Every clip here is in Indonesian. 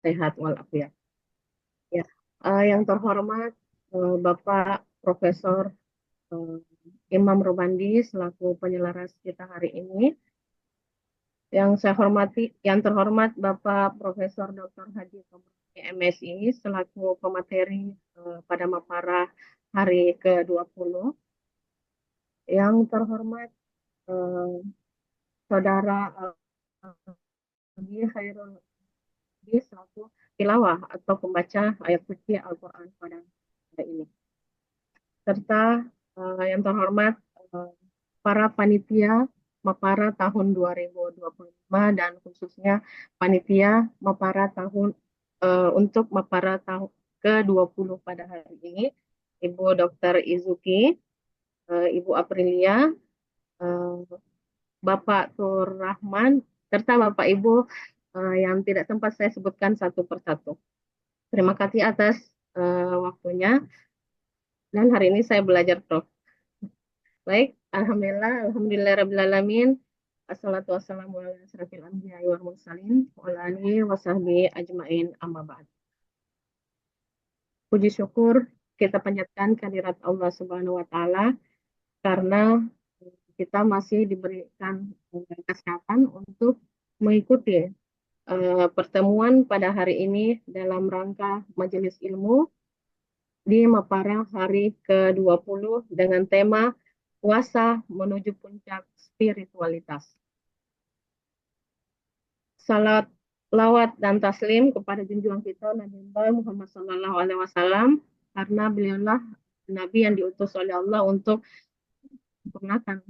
sehat walafiat. Ya, yang terhormat Bapak Profesor eh, Imam Robandi selaku penyelaras kita hari ini. Yang terhormat Bapak Profesor Dr. Haji Komroni MSI selaku pemateri pada Mapara hari ke-20. Yang terhormat eh, Saudara Algi Khairul Di selaku tilawah atau pembaca ayat suci Al-Quran pada hari ini. Serta yang terhormat eh, para panitia Mapara tahun 2025 dan khususnya panitia Mapara untuk Mapara tahun ke-20 pada hari ini, Ibu Dr. Izuki, Ibu Aprilia, eh, Bapak Tur Rahman, serta Bapak Ibu yang tidak sempat saya sebutkan satu persatu. Terima kasih atas waktunya dan hari ini saya belajar Prof. Baik, Alhamdulillah, Alhamdulillahirrahmanirrahim. Assalatu wassalamu ala asrafil anbiya wal mursalin wa ala alihi wa sahbihi ajmain amma ba'd. Puji syukur kita panjatkan kehadirat Allah Subhanahu wa taala karena kita masih diberikan kesempatan untuk mengikuti pertemuan pada hari ini dalam rangka majelis ilmu di Mapara hari ke-20 dengan tema puasa menuju puncak spiritualitas. Salat, lawat dan taslim kepada junjungan kita Nabi Muhammad SAW karena beliaulah Nabi yang diutus oleh Allah untuk memperkenalkan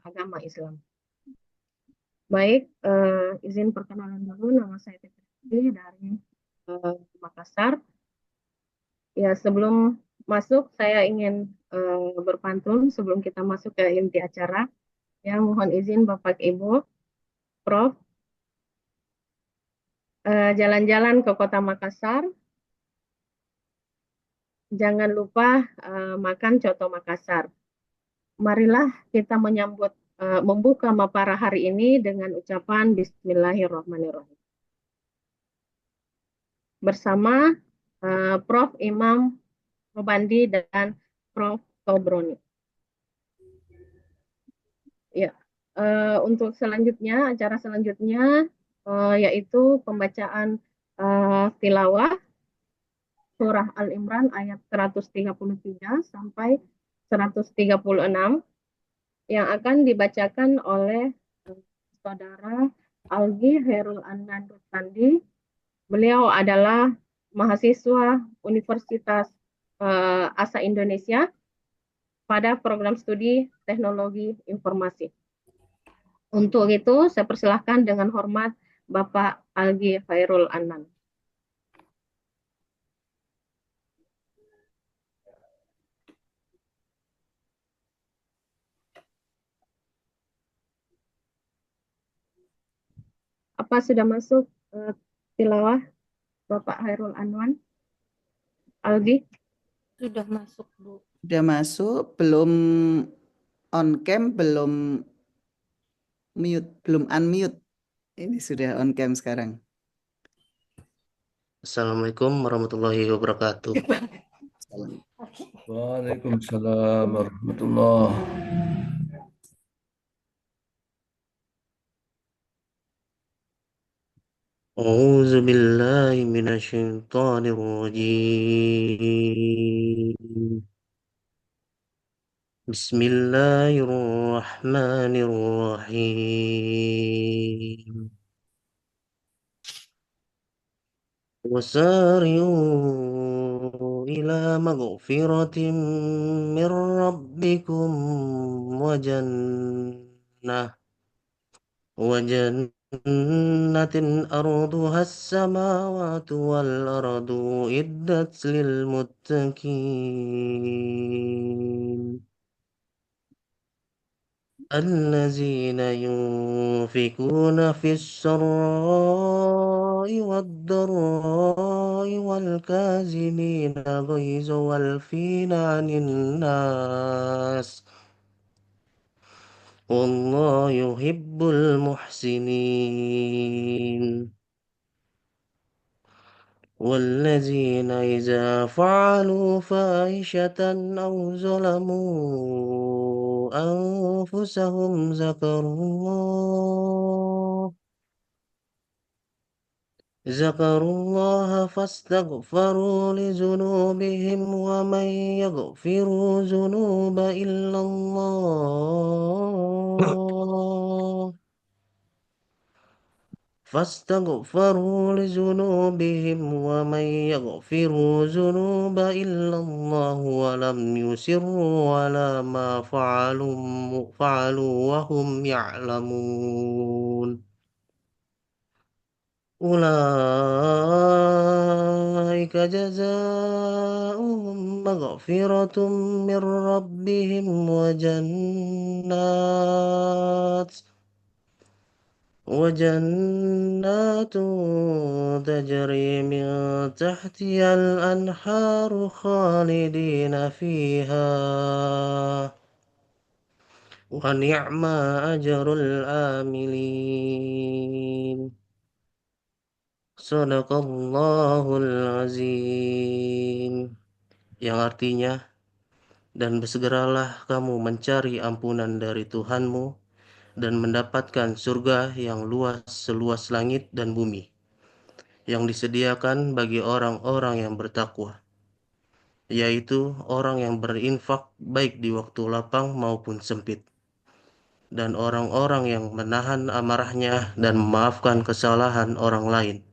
agama Islam. Baik, izin perkenalan dulu, nama saya Titi dari Makassar. Ya, sebelum masuk saya ingin berpantun sebelum kita masuk ke inti acara. Ya, mohon izin Bapak Ibu, Prof, jalan-jalan ke Kota Makassar. Jangan lupa makan coto Makassar. Marilah kita membuka Mapara hari ini dengan ucapan Bismillahirrahmanirrahim. Bersama Prof. Imam Robandi dan Prof. Tobroni. Ya, untuk selanjutnya, acara selanjutnya yaitu pembacaan tilawah surah Al-Imran ayat 133 sampai 136 yang akan dibacakan oleh Saudara Algi Herul Anand Rustandi. Beliau adalah mahasiswa Universitas ASA Indonesia pada program studi Teknologi Informasi. Untuk itu, saya persilahkan dengan hormat Bapak Algi Khairul Anand. Apa sudah masuk tilawah Bapak Khairul Anand? Algi? Sudah masuk, Bu. Sudah masuk, belum on cam, belum mute, belum unmute. Ini sudah on cam sekarang. Assalamualaikum warahmatullahi wabarakatuh. Waalaikumsalam warahmatullahi. A'udzu billahi minasyaitonir rajim. Bismillahirrahmanirrahim. وسارعوا إلى مغفرة من ربكم وجنة أرضها السماوات والأرض أعدت للمتقين الذين ينفقون في السراء والضراء والكاظمين الغيظ والعافين عن الناس والله يحب المحسنين والذين إذا فعلوا فاحشة أو ظلموا أنفسهم ذكروا الله فاستغفروا لذنوبهم ومن يغفر الذنوب إلا الله فاستغفروا لذنوبهم ومن يغفر الذنوب إلا الله ولم يصروا على ما فعلوا وهم يعلمون أولئك جزاؤهم مغفرة من ربهم وجنات تجري من تحتها الأنهار خالدين فيها ونعم أجر العاملين Sadaqallahul azim, yang artinya, dan bersegeralah kamu mencari ampunan dari Tuhanmu dan mendapatkan surga yang luas seluas langit dan bumi, yang disediakan bagi orang-orang yang bertakwa, yaitu orang yang berinfak baik di waktu lapang maupun sempit, dan orang-orang yang menahan amarahnya dan memaafkan kesalahan orang lain.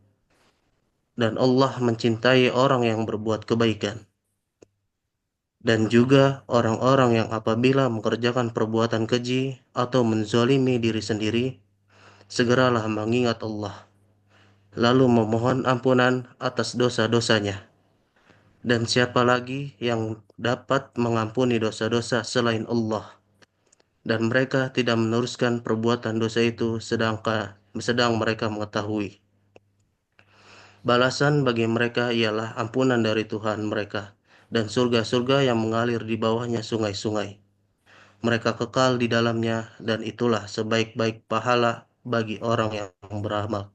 Dan Allah mencintai orang yang berbuat kebaikan. Dan juga orang-orang yang apabila mengerjakan perbuatan keji atau menzalimi diri sendiri, segeralah mengingat Allah, lalu memohon ampunan atas dosa-dosanya. Dan siapa lagi yang dapat mengampuni dosa-dosa selain Allah? Dan mereka tidak meneruskan perbuatan dosa itu sedang mereka mengetahui. Balasan bagi mereka ialah ampunan dari Tuhan mereka dan surga-surga yang mengalir di bawahnya sungai-sungai. Mereka kekal di dalamnya dan itulah sebaik-baik pahala bagi orang yang beramal.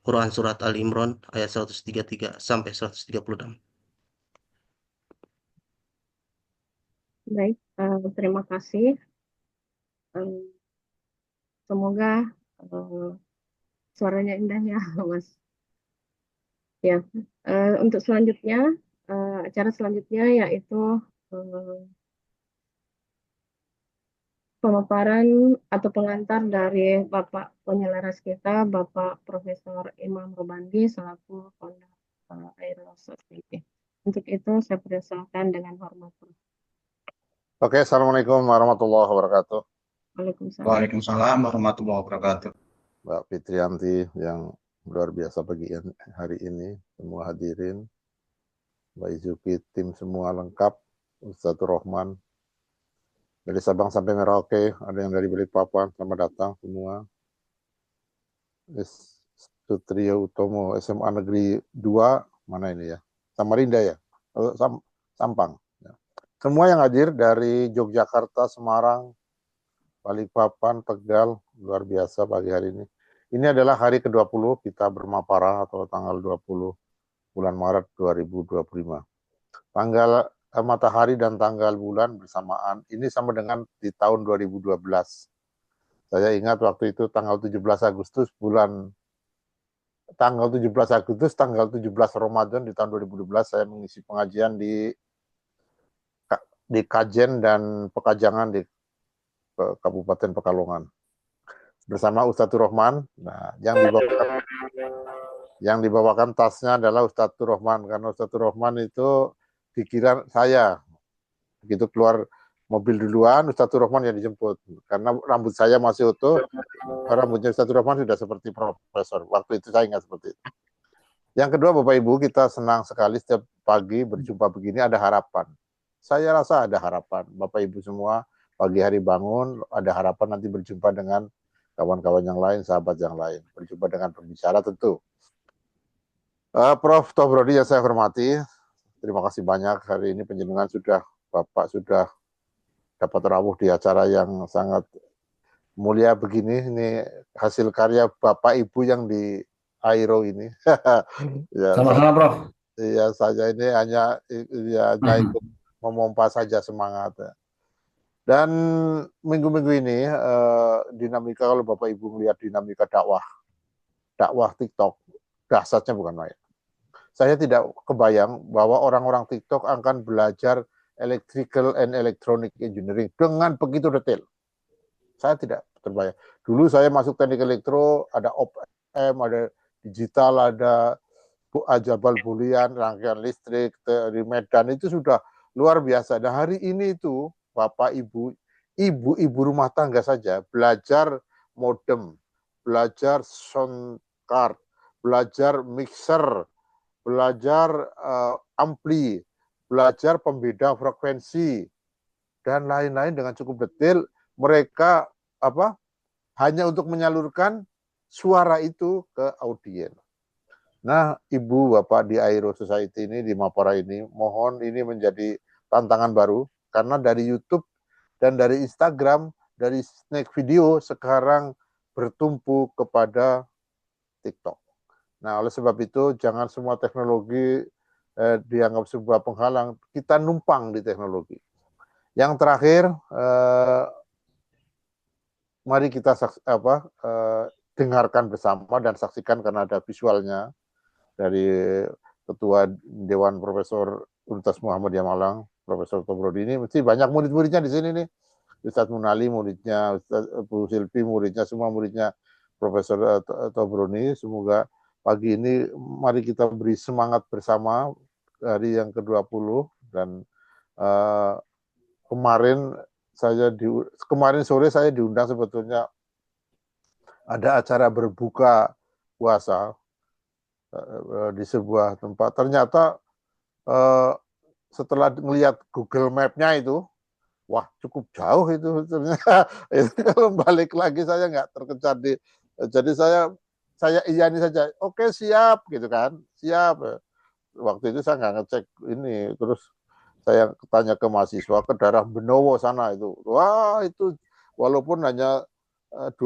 Quran Surat Al-Imran ayat 133 sampai 136. Baik, terima kasih. Semoga suaranya indah ya, Mas. Ya, untuk selanjutnya, acara selanjutnya yaitu pemaparan atau pengantar dari Bapak penyelaras kita, Bapak Profesor Imam Robandi selaku founder Aero Society. Untuk itu saya persilakan dengan hormat. Oke, Assalamualaikum warahmatullahi wabarakatuh. Waalaikumsalam. Waalaikumsalam warahmatullahi wabarakatuh. Mbak Fitrianti yang luar biasa pagi hari ini, semua hadirin, Mbak Izuki, tim semua lengkap, Ustadzur Rahman, dari Sabang sampai Merauke, ada yang dari Balikpapan, selamat datang semua. Sutrio Utomo, SMA Negeri 2, mana ini ya? Samarinda ya? Sampang. Ya. Semua yang hadir dari Yogyakarta, Semarang, Balikpapan, Tegal, luar biasa pagi hari ini. Ini adalah hari ke-20 kita bermapara atau tanggal 20 bulan Maret 2025. Tanggal matahari dan tanggal bulan bersamaan. Ini sama dengan di tahun 2012. Saya ingat waktu itu tanggal 17 Agustus tanggal 17 Ramadan di tahun 2012 saya mengisi pengajian di Kajen dan Pekajangan di Kabupaten Pekalongan bersama Ustadzur Rahman. Nah, yang dibawakan tasnya adalah Ustadzur Rahman karena Ustadzur Rahman itu pikiran saya begitu keluar mobil duluan, Ustadzur Rahman yang dijemput karena rambut saya masih utuh, rambutnya Ustadzur Rahman sudah seperti profesor. Waktu itu saya ingat seperti itu. Yang kedua, Bapak Ibu, kita senang sekali setiap pagi berjumpa begini ada harapan. Saya rasa ada harapan, Bapak Ibu semua. Pagi hari bangun, ada harapan nanti berjumpa dengan kawan-kawan yang lain, sahabat yang lain. Berjumpa dengan pembicara tentu. Prof. Tobrodi yang saya hormati, terima kasih banyak hari ini penjenengan Bapak sudah dapat rawuh di acara yang sangat mulia begini. Ini hasil karya Bapak Ibu yang di Aero ini. Ya, Sama-sama, Prof. Ya saya ini hanya ikut memompa saja semangat. Dan minggu-minggu ini dinamika, kalau Bapak Ibu melihat dinamika dakwah TikTok, dahsyatnya bukan main. Saya tidak kebayang bahwa orang-orang TikTok akan belajar electrical and electronic engineering dengan begitu detail. Saya tidak terbayang. Dulu saya masuk teknik elektro, ada op-amp, ada digital, ada ajabal bulian, rangkaian listrik, teori medan, itu sudah luar biasa. Dan hari ini itu Bapak Ibu, ibu-ibu rumah tangga saja belajar modem, belajar sound card, belajar mixer, belajar ampli, belajar pembeda frekuensi, dan lain-lain dengan cukup detail. Mereka hanya untuk menyalurkan suara itu ke audiens. Nah, Ibu, Bapak di Aero Society ini, di Mapara ini, mohon ini menjadi tantangan baru, karena dari YouTube dan dari Instagram, dari snack video, sekarang bertumpu kepada TikTok. Nah, oleh sebab itu, jangan semua teknologi dianggap sebuah penghalang, kita numpang di teknologi. Yang terakhir, mari kita dengarkan bersama dan saksikan, karena ada visualnya dari Ketua Dewan Profesor Universitas Muhammadiyah Malang, Profesor Tobroni. Ini mesti banyak murid-muridnya di sini nih. Ustadz Munali muridnya, Ustadz Bu Silvi muridnya, semua muridnya Profesor Tobroni. Semoga pagi ini mari kita beri semangat bersama hari yang ke-20. Dan kemarin sore saya diundang, sebetulnya ada acara berbuka puasa di sebuah tempat. Ternyata setelah melihat Google Map-nya itu, wah cukup jauh itu ternyata. Kalau balik lagi saya nggak terkejar jadi saya iyani saja, oke siap gitu kan, siap. Waktu itu saya nggak ngecek ini, terus saya tanya ke mahasiswa ke daerah Benowo sana itu, wah itu walaupun hanya 20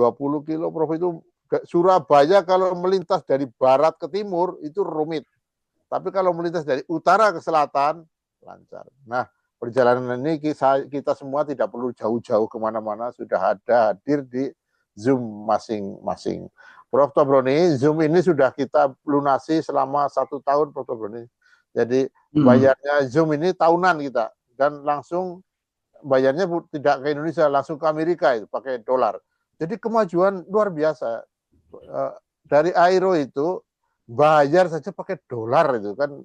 kilo, Prof, itu Surabaya kalau melintas dari barat ke timur itu rumit. Tapi kalau melintas dari utara ke selatan, lancar. Nah, perjalanan ini kita semua tidak perlu jauh-jauh kemana-mana, sudah hadir di Zoom masing-masing. Prof Tobroni, Zoom ini sudah kita lunasi selama 1 tahun, Prof Tobroni. Jadi bayarnya Zoom ini tahunan kita, dan langsung bayarnya tidak ke Indonesia, langsung ke Amerika itu pakai dolar. Jadi kemajuan luar biasa. Dari Aero itu bayar saja pakai dolar itu kan,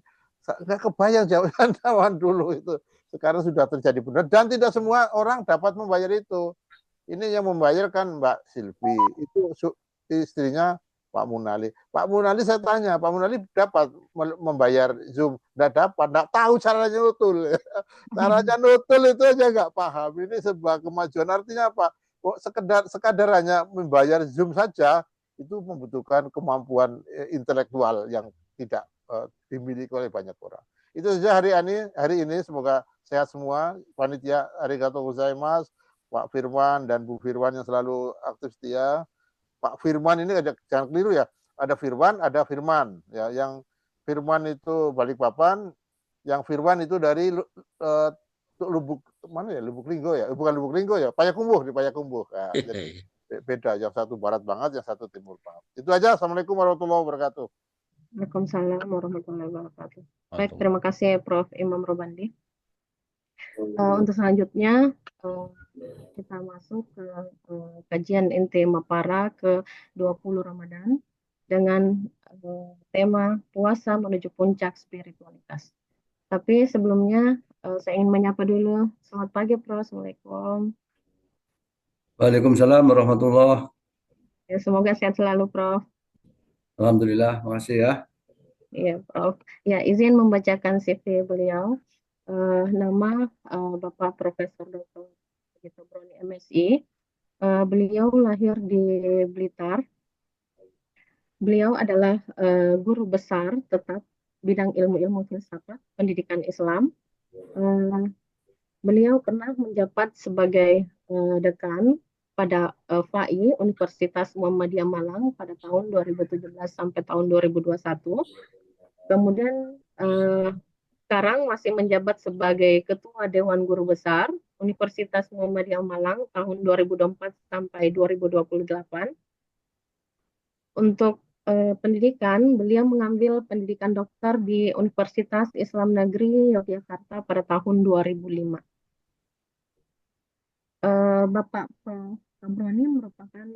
nggak kebayang zaman dulu itu. Sekarang sudah terjadi benar, dan tidak semua orang dapat membayar itu. Ini yang membayar kan Mbak Silvi, itu istrinya Pak Munali. Pak Munali saya tanya, Pak Munali dapat membayar Zoom? Nggak dapat, nggak tahu caranya nutul. Caranya nutul itu aja nggak paham. Ini sebuah kemajuan, artinya apa? Sekadar hanya membayar Zoom saja, itu membutuhkan kemampuan intelektual yang tidak dimiliki oleh banyak orang. Itu saja hari ini, semoga sehat semua. Panitia arigatou gozaimasu, Pak Firman dan Bu Firman yang selalu aktif setia. Pak Firman ini jangan keliru ya, ada Firman, ada Firman. Ya, yang Firman itu Balikpapan, yang Firman itu dari Lubuk mana ya, Lubuk Linggo ya, bukan Lubuk Linggo ya, Payakumbuh, di Payakumbuh. Nah, jadi beda, yang satu barat banget, yang satu timur banget. Itu aja. Assalamualaikum warahmatullahi wabarakatuh. Waalaikumsalam warahmatullahi wabarakatuh. Baik, terima kasih Prof. Imam Robandi. Untuk selanjutnya kita masuk ke kajian inti Mapara ke-20 Ramadan dengan tema puasa menuju puncak spiritualitas. Tapi sebelumnya saya ingin menyapa dulu. Selamat pagi Prof. Assalamualaikum. Waalaikumsalam warahmatullahi. Ya, semoga sehat selalu Prof. Alhamdulillah, makasih ya. Iya Prof. Ya, izin membacakan CV beliau. Nama Bapak Profesor Dr. Tobroni MSI. Beliau lahir di Blitar. Beliau adalah guru besar tetap bidang ilmu-ilmu filsafat, pendidikan Islam. Beliau pernah menjabat sebagai dekan pada FAI Universitas Muhammadiyah Malang pada tahun 2017 sampai tahun 2021. Kemudian eh, sekarang masih menjabat sebagai Ketua Dewan Guru Besar Universitas Muhammadiyah Malang tahun 2024 sampai 2028. Untuk pendidikan, beliau mengambil pendidikan dokter di Universitas Islam Negeri Yogyakarta pada tahun 2005. Bapak Tabrani merupakan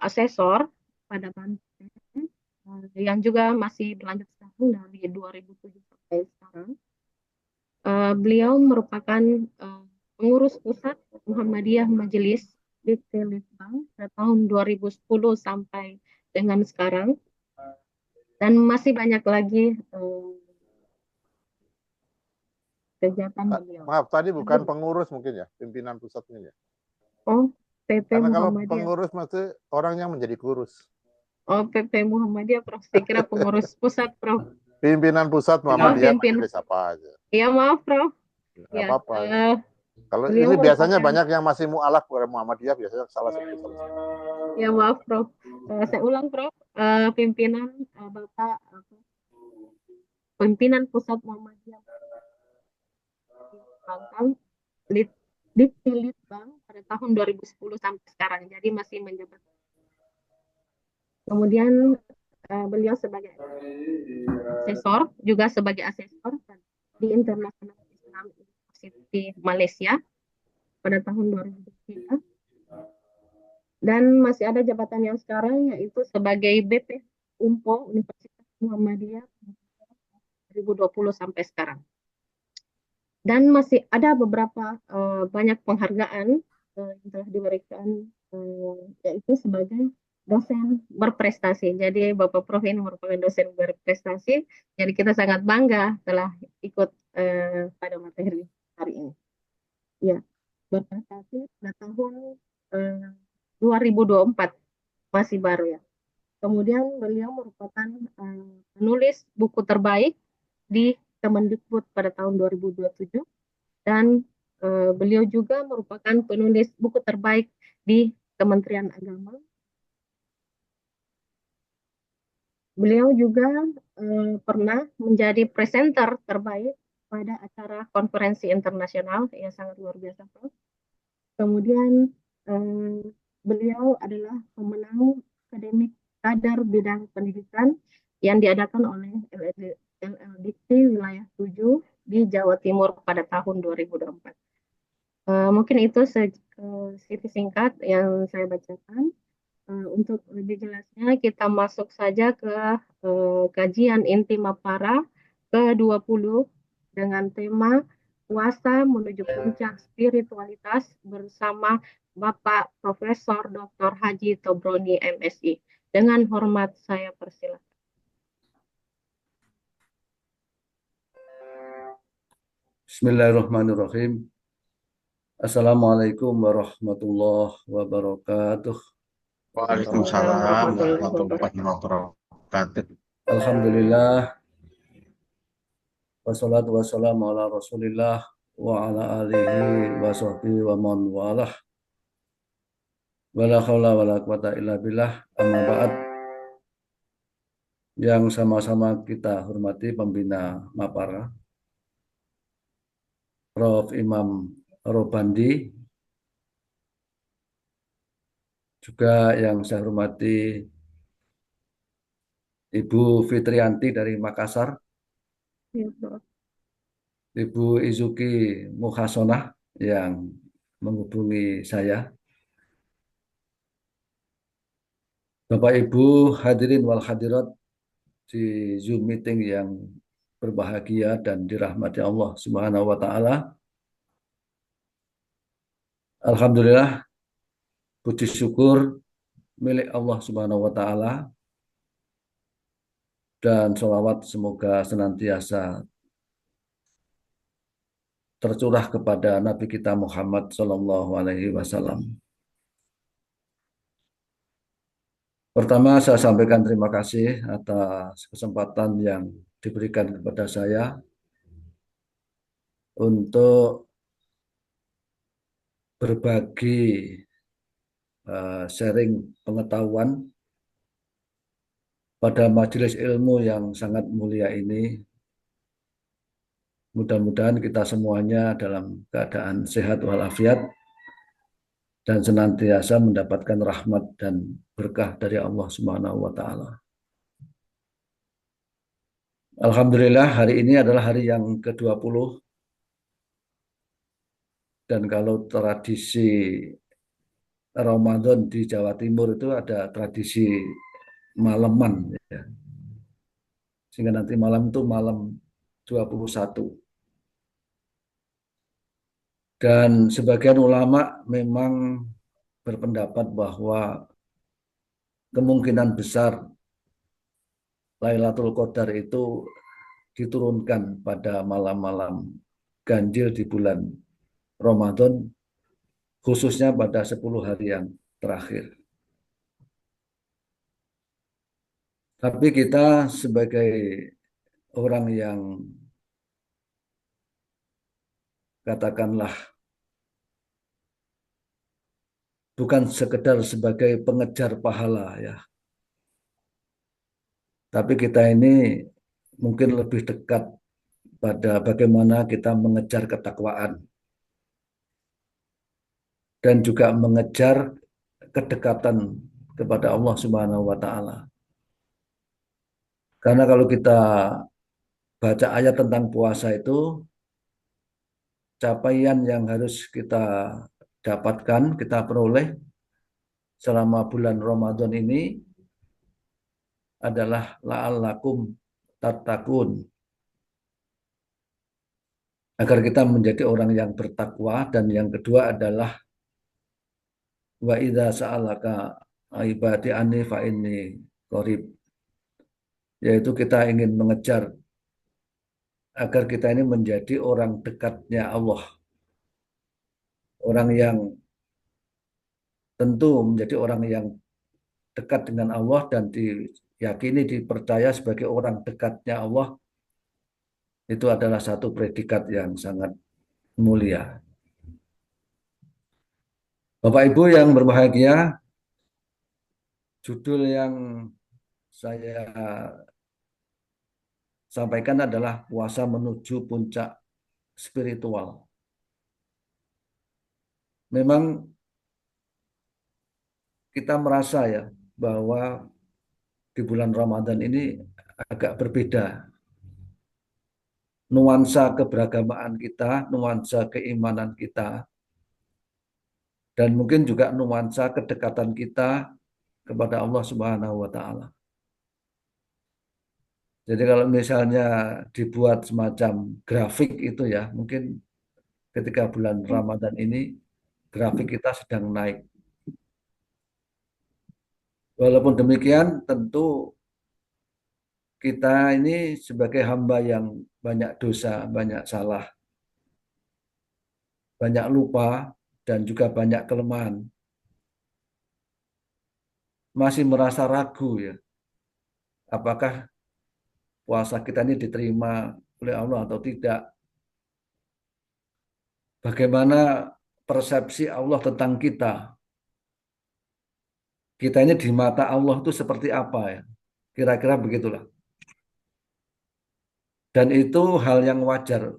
asesor pada Banten yang juga masih berlanjut sekarang dari 2007 sampai sekarang. Beliau merupakan pengurus pusat Muhammadiyah Majelis di Litbang pada tahun 2010 sampai dengan sekarang, dan masih banyak lagi kegiatan beliau. Maaf, tadi bukan pengurus mungkin ya, pimpinan pusat mungkin ya. Oh, PP Karena kalau Muhammadiyah. pengurus maksudnya orangnya menjadi kurus. Oh, PP Muhammadiyah, Prof. Saya kira pengurus pusat, Prof. Pimpinan pusat Oh, Muhammadiyah pimpin. Majelis apa aja. Iya, maaf, Prof. Nggak Ya, apa-apa. Kalau beliau ini biasanya merupakan- banyak yang masih mualaf kepada Muhammadiyah, biasanya salah satu. Ya, maaf, Prof. Saya ulang, Prof. Pimpinan Bapak pimpinan pusat Muhammadiyah di Litbang pada tahun 2010 sampai sekarang. Jadi masih menjabat. Kemudian beliau sebagai asesor, juga sebagai asesor di International Islam University Malaysia pada tahun 2003. Dan masih ada jabatan yang sekarang, yaitu sebagai BP Umpo Universitas Muhammadiyah 2020 sampai sekarang. Dan masih ada beberapa banyak penghargaan yang telah diberikan, yaitu sebagai dosen berprestasi. Jadi Bapak Prof ini merupakan dosen berprestasi, jadi kita sangat bangga telah ikut pada materi hari ini. Ya, berprestasi pada tahun 2024, masih baru ya. Kemudian beliau merupakan penulis buku terbaik di Kemendikbud pada tahun 2027, dan beliau juga merupakan penulis buku terbaik di Kementerian Agama. Beliau juga pernah menjadi presenter terbaik pada acara konferensi internasional yang sangat luar biasa, Prof. Kemudian beliau adalah pemenang akademik kader bidang pendidikan yang diadakan oleh LLDT wilayah 7 di Jawa Timur pada tahun 2024. Mungkin itu CV singkat yang saya bacakan. Untuk lebih jelasnya kita masuk saja ke kajian inti Mapara ke-20 dengan tema Puasa Menuju Puncak Spiritualitas bersama Bapak Profesor Dr. Haji Tobroni MSI. Dengan hormat saya persilakan. Bismillahirrahmanirrahim. Assalamualaikum warahmatullahi wabarakatuh. Waalaikumsalam warahmatullahi wabarakatuh. Alhamdulillah. Wassalatu wassalamu ala Rasulillah wa ala alihi wa sahbihi wa man walah. Wala haula wala quwata illa billah. Amma ba'd. Yang sama-sama kita hormati pembina Mapara, Prof. Imam Robandi, juga yang saya hormati Ibu Fitrianti dari Makassar, Ya, Prof. Ibu Izuki Muhasonah yang menghubungi saya, Bapak Ibu hadirin wal hadirat di Zoom meeting yang berbahagia dan dirahmati Allah Subhanahu wa taala. Alhamdulillah, puji syukur milik Allah Subhanahu wa taala, dan sholawat semoga senantiasa tercurah kepada Nabi kita Muhammad Sallallahu Alaihi Wasallam. Pertama, saya sampaikan terima kasih atas kesempatan yang diberikan kepada saya untuk berbagi sharing pengetahuan pada majelis ilmu yang sangat mulia ini, Mudah-mudahan kita semuanya dalam keadaan sehat walafiat dan senantiasa mendapatkan rahmat dan berkah dari Allah Subhanahu wa taala. Alhamdulillah hari ini adalah hari yang ke-20 dan kalau tradisi Ramadan di Jawa Timur itu ada tradisi malaman ya. Sehingga nanti malam itu malam 21. Dan sebagian ulama memang berpendapat bahwa kemungkinan besar Lailatul Qadar itu diturunkan pada malam-malam ganjil di bulan Ramadan, khususnya pada 10 hari yang terakhir. Tapi kita sebagai orang yang katakanlah bukan sekedar sebagai pengejar pahala ya, tapi kita ini mungkin lebih dekat pada bagaimana kita mengejar ketakwaan dan juga mengejar kedekatan kepada Allah Subhanahu wa taala. Karena kalau kita baca ayat tentang puasa itu, capaian yang harus kita dapatkan, kita peroleh selama bulan Ramadan ini adalah la'allakum tattaqun, agar kita menjadi orang yang bertakwa. Dan yang kedua adalah wa idza sa'alaka ibadi anni fa inni qarib, yaitu kita ingin mengejar agar kita ini menjadi orang dekatnya Allah, orang yang tentu menjadi orang yang dekat dengan Allah dan diyakini dipercaya sebagai orang dekatnya Allah, itu adalah satu predikat yang sangat mulia. Bapak Ibu yang berbahagia, judul yang saya sampaikan adalah puasa menuju puncak spiritual. Memang kita merasa ya bahwa di bulan Ramadan ini agak berbeda. Nuansa keberagamaan kita, nuansa keimanan kita, dan mungkin juga nuansa kedekatan kita kepada Allah Subhanahu wa taala. Jadi kalau misalnya dibuat semacam grafik itu ya, mungkin ketika bulan Ramadan ini grafik kita sedang naik. Walaupun demikian tentu kita ini sebagai hamba yang banyak dosa, banyak salah, banyak lupa, dan juga banyak kelemahan. Masih merasa ragu ya, apakah puasa kita ini diterima oleh Allah atau tidak. Bagaimana persepsi Allah tentang kita. Kita ini di mata Allah itu seperti apa ya. Kira-kira begitulah. Dan itu hal yang wajar.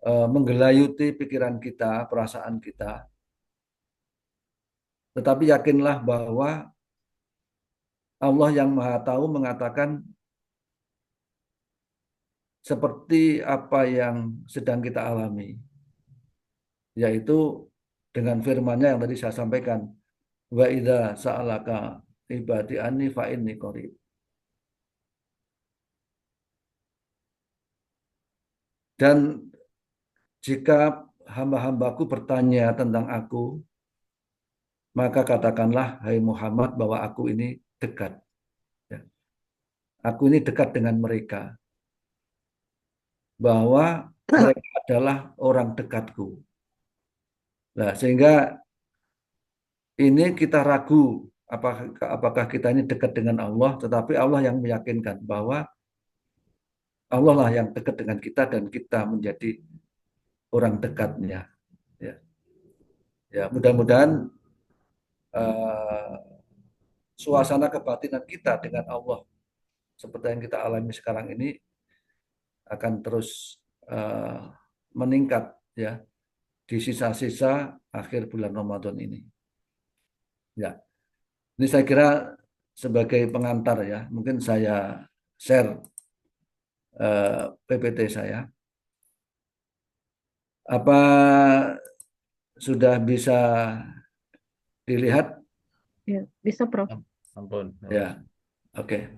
Menggelayuti pikiran kita, perasaan kita. Tetapi yakinlah bahwa Allah yang Maha Tahu mengatakan seperti apa yang sedang kita alami. Yaitu dengan firman-Nya yang tadi saya sampaikan. Wa idza sa'alaka ibadi anni fa inni qarib. Dan jika hamba-hambaku bertanya tentang aku, maka katakanlah, hai Muhammad, bahwa aku ini dekat. Ya. Aku ini dekat dengan mereka. Bahwa mereka adalah orang dekatku. Nah, sehingga ini kita ragu apakah kita ini dekat dengan Allah, tetapi Allah yang meyakinkan bahwa Allah lah yang dekat dengan kita dan kita menjadi orang dekatnya. Ya, ya mudah-mudahan suasana kebatinan kita dengan Allah seperti yang kita alami sekarang ini akan terus meningkat ya di sisa-sisa akhir bulan Ramadan ini. Ya, ini saya kira sebagai pengantar ya, mungkin saya share PPT saya. Apa sudah bisa dilihat? Ya, bisa Prof. Ampun. Ya, oke.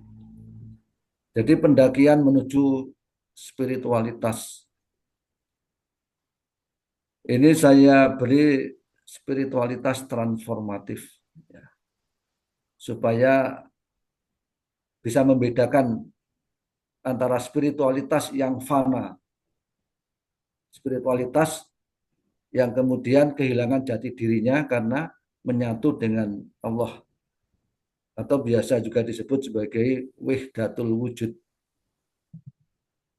Jadi pendakian menuju spiritualitas. Ini saya beri spiritualitas transformatif, ya, supaya bisa membedakan antara spiritualitas yang fana, spiritualitas yang kemudian kehilangan jati dirinya karena menyatu dengan Allah, atau biasa juga disebut sebagai wahdatul wujud.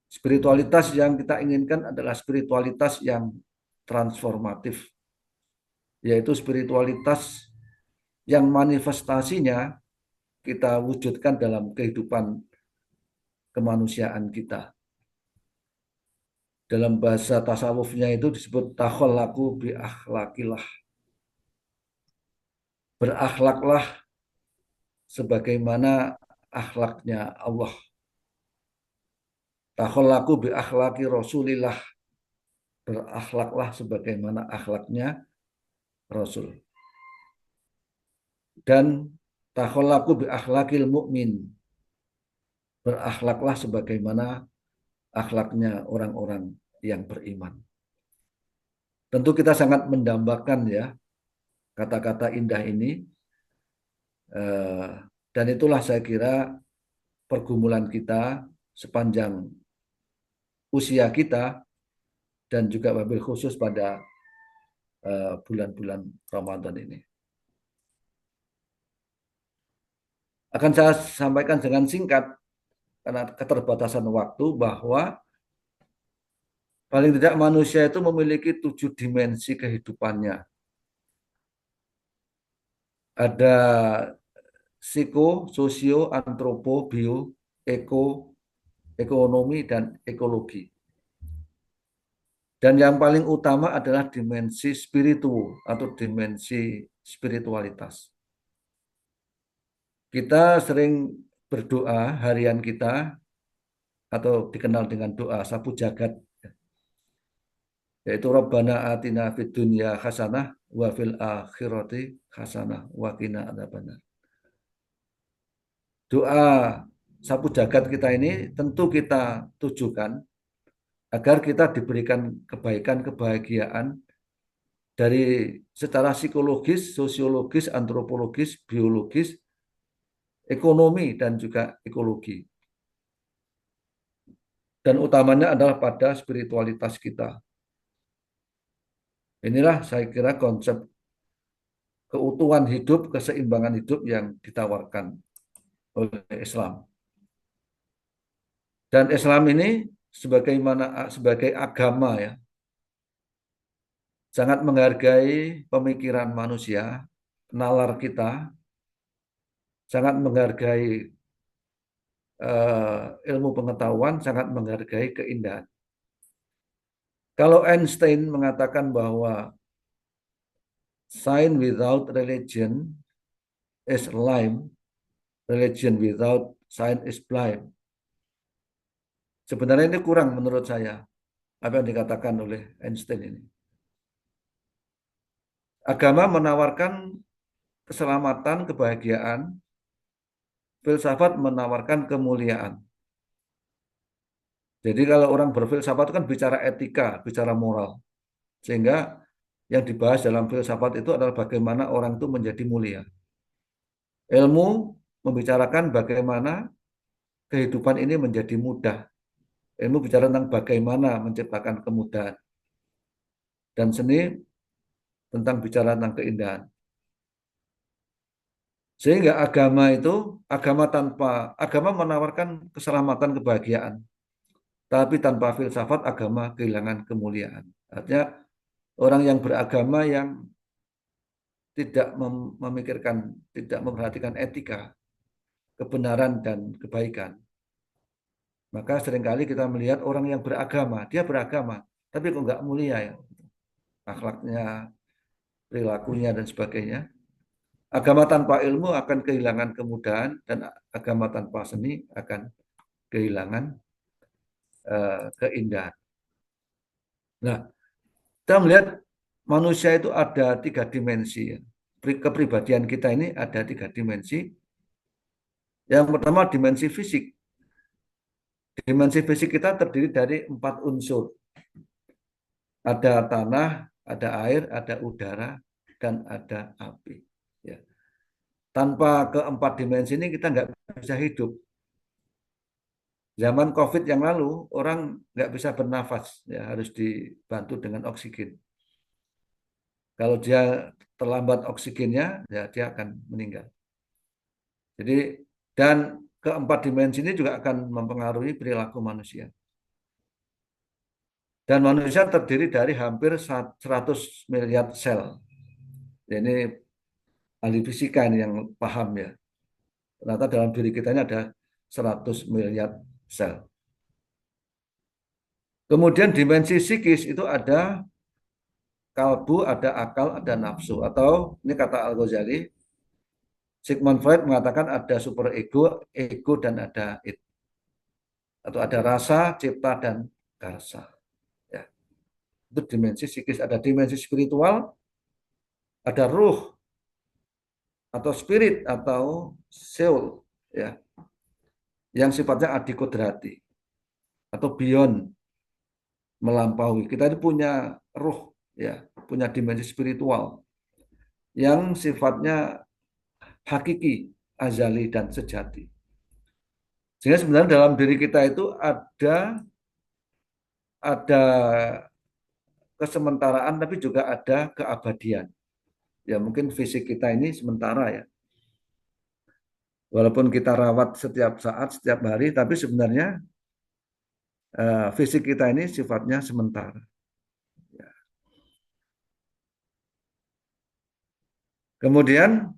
Spiritualitas yang kita inginkan adalah spiritualitas yang transformatif, yaitu spiritualitas yang manifestasinya kita wujudkan dalam kehidupan kemanusiaan kita. Dalam bahasa tasawufnya itu disebut takhallaku bi akhlaqillah. Berakhlaklah sebagaimana akhlaknya Allah. Takhallaku bi akhlaqi Rasulillah. Berakhlaklah sebagaimana akhlaknya Rasul. Dan takhallaku bi akhlaqil mu'min. Berakhlaklah sebagaimana akhlaknya orang-orang yang beriman. Tentu kita sangat mendambakan ya kata-kata indah ini, dan itulah saya kira pergumulan kita sepanjang usia kita dan juga wabil khusus pada bulan-bulan Ramadan ini. Akan saya sampaikan dengan singkat karena keterbatasan waktu bahwa paling tidak manusia itu memiliki 7 dimensi kehidupannya. Ada psiko, sosio, antropo, bio, eko, ekonomi, dan ekologi. Dan yang paling utama adalah dimensi spiritual atau dimensi spiritualitas. Kita sering berdoa harian kita atau dikenal dengan doa sapu jagat, yaitu Rabbana atina fid dunya hasanah wa fil akhirati hasanah wa qina adzabannar. Doa sapu jagat kita ini tentu kita tujukan agar kita diberikan kebaikan, kebahagiaan dari secara psikologis, sosiologis, antropologis, biologis, ekonomi, dan juga ekologi. Dan utamanya adalah pada spiritualitas kita. Inilah saya kira konsep keutuhan hidup, keseimbangan hidup yang ditawarkan oleh Islam. Dan Islam ini sebagai agama ya, sangat menghargai pemikiran manusia, nalar kita, sangat menghargai ilmu pengetahuan, sangat menghargai keindahan. Kalau Einstein mengatakan bahwa science without religion is lame, religion without science is blind. Sebenarnya ini kurang menurut saya apa yang dikatakan oleh Einstein ini. Agama menawarkan keselamatan, kebahagiaan, filsafat menawarkan kemuliaan. Jadi kalau orang berfilsafat kan bicara etika, bicara moral. Sehingga yang dibahas dalam filsafat itu adalah bagaimana orang itu menjadi mulia. Ilmu membicarakan bagaimana kehidupan ini menjadi mudah. Ilmu bicara tentang bagaimana menciptakan kemudahan. Dan seni tentang bicara tentang keindahan. Sehingga agama menawarkan keselamatan, kebahagiaan. Tapi tanpa filsafat agama kehilangan kemuliaan. Artinya orang yang beragama yang tidak memikirkan, tidak memperhatikan etika, kebenaran dan kebaikan, Maka seringkali kita melihat orang yang beragama, dia beragama, tapi kok nggak mulia ya, akhlaknya, perilakunya dan sebagainya. Agama tanpa ilmu akan kehilangan kemudahan dan agama tanpa seni akan kehilangan keindahan. Nah, kita melihat manusia itu ada 3 dimensi. Kepribadian kita ini ada 3 dimensi. Yang pertama dimensi fisik. Dimensi fisik kita terdiri dari 4 unsur. Ada tanah, ada air, ada udara, dan ada api. Ya. Tanpa keempat dimensi ini kita nggak bisa hidup. Zaman COVID yang lalu, orang nggak bisa bernafas, ya, harus dibantu dengan oksigen. Kalau dia terlambat oksigennya, ya dia akan meninggal. Jadi, dan keempat dimensi ini juga akan mempengaruhi perilaku manusia. Dan manusia terdiri dari hampir 100 miliar sel. Ini ahli fisika ini yang paham ya. Ternyata dalam diri kita ini ada 100 miliar sel. Kemudian dimensi psikis itu ada kalbu, ada akal, ada nafsu. Atau ini kata Al-Ghazali, Sigmund Freud mengatakan ada super ego, ego dan ada id. Atau ada rasa, cipta, dan karsa. Ya. Itu dimensi psikis. Ada dimensi spiritual, ada ruh, atau spirit, atau soul. Ya. Yang sifatnya adikodrati. Atau beyond, melampaui. Kita itu punya ruh, ya, punya dimensi spiritual yang sifatnya hakiki, azali dan sejati. Sehingga sebenarnya dalam diri kita itu ada kesementaraan tapi juga ada keabadian. Ya mungkin fisik kita ini sementara ya. Walaupun kita rawat setiap saat, setiap hari, tapi sebenarnya fisik kita ini sifatnya sementara. Ya. Kemudian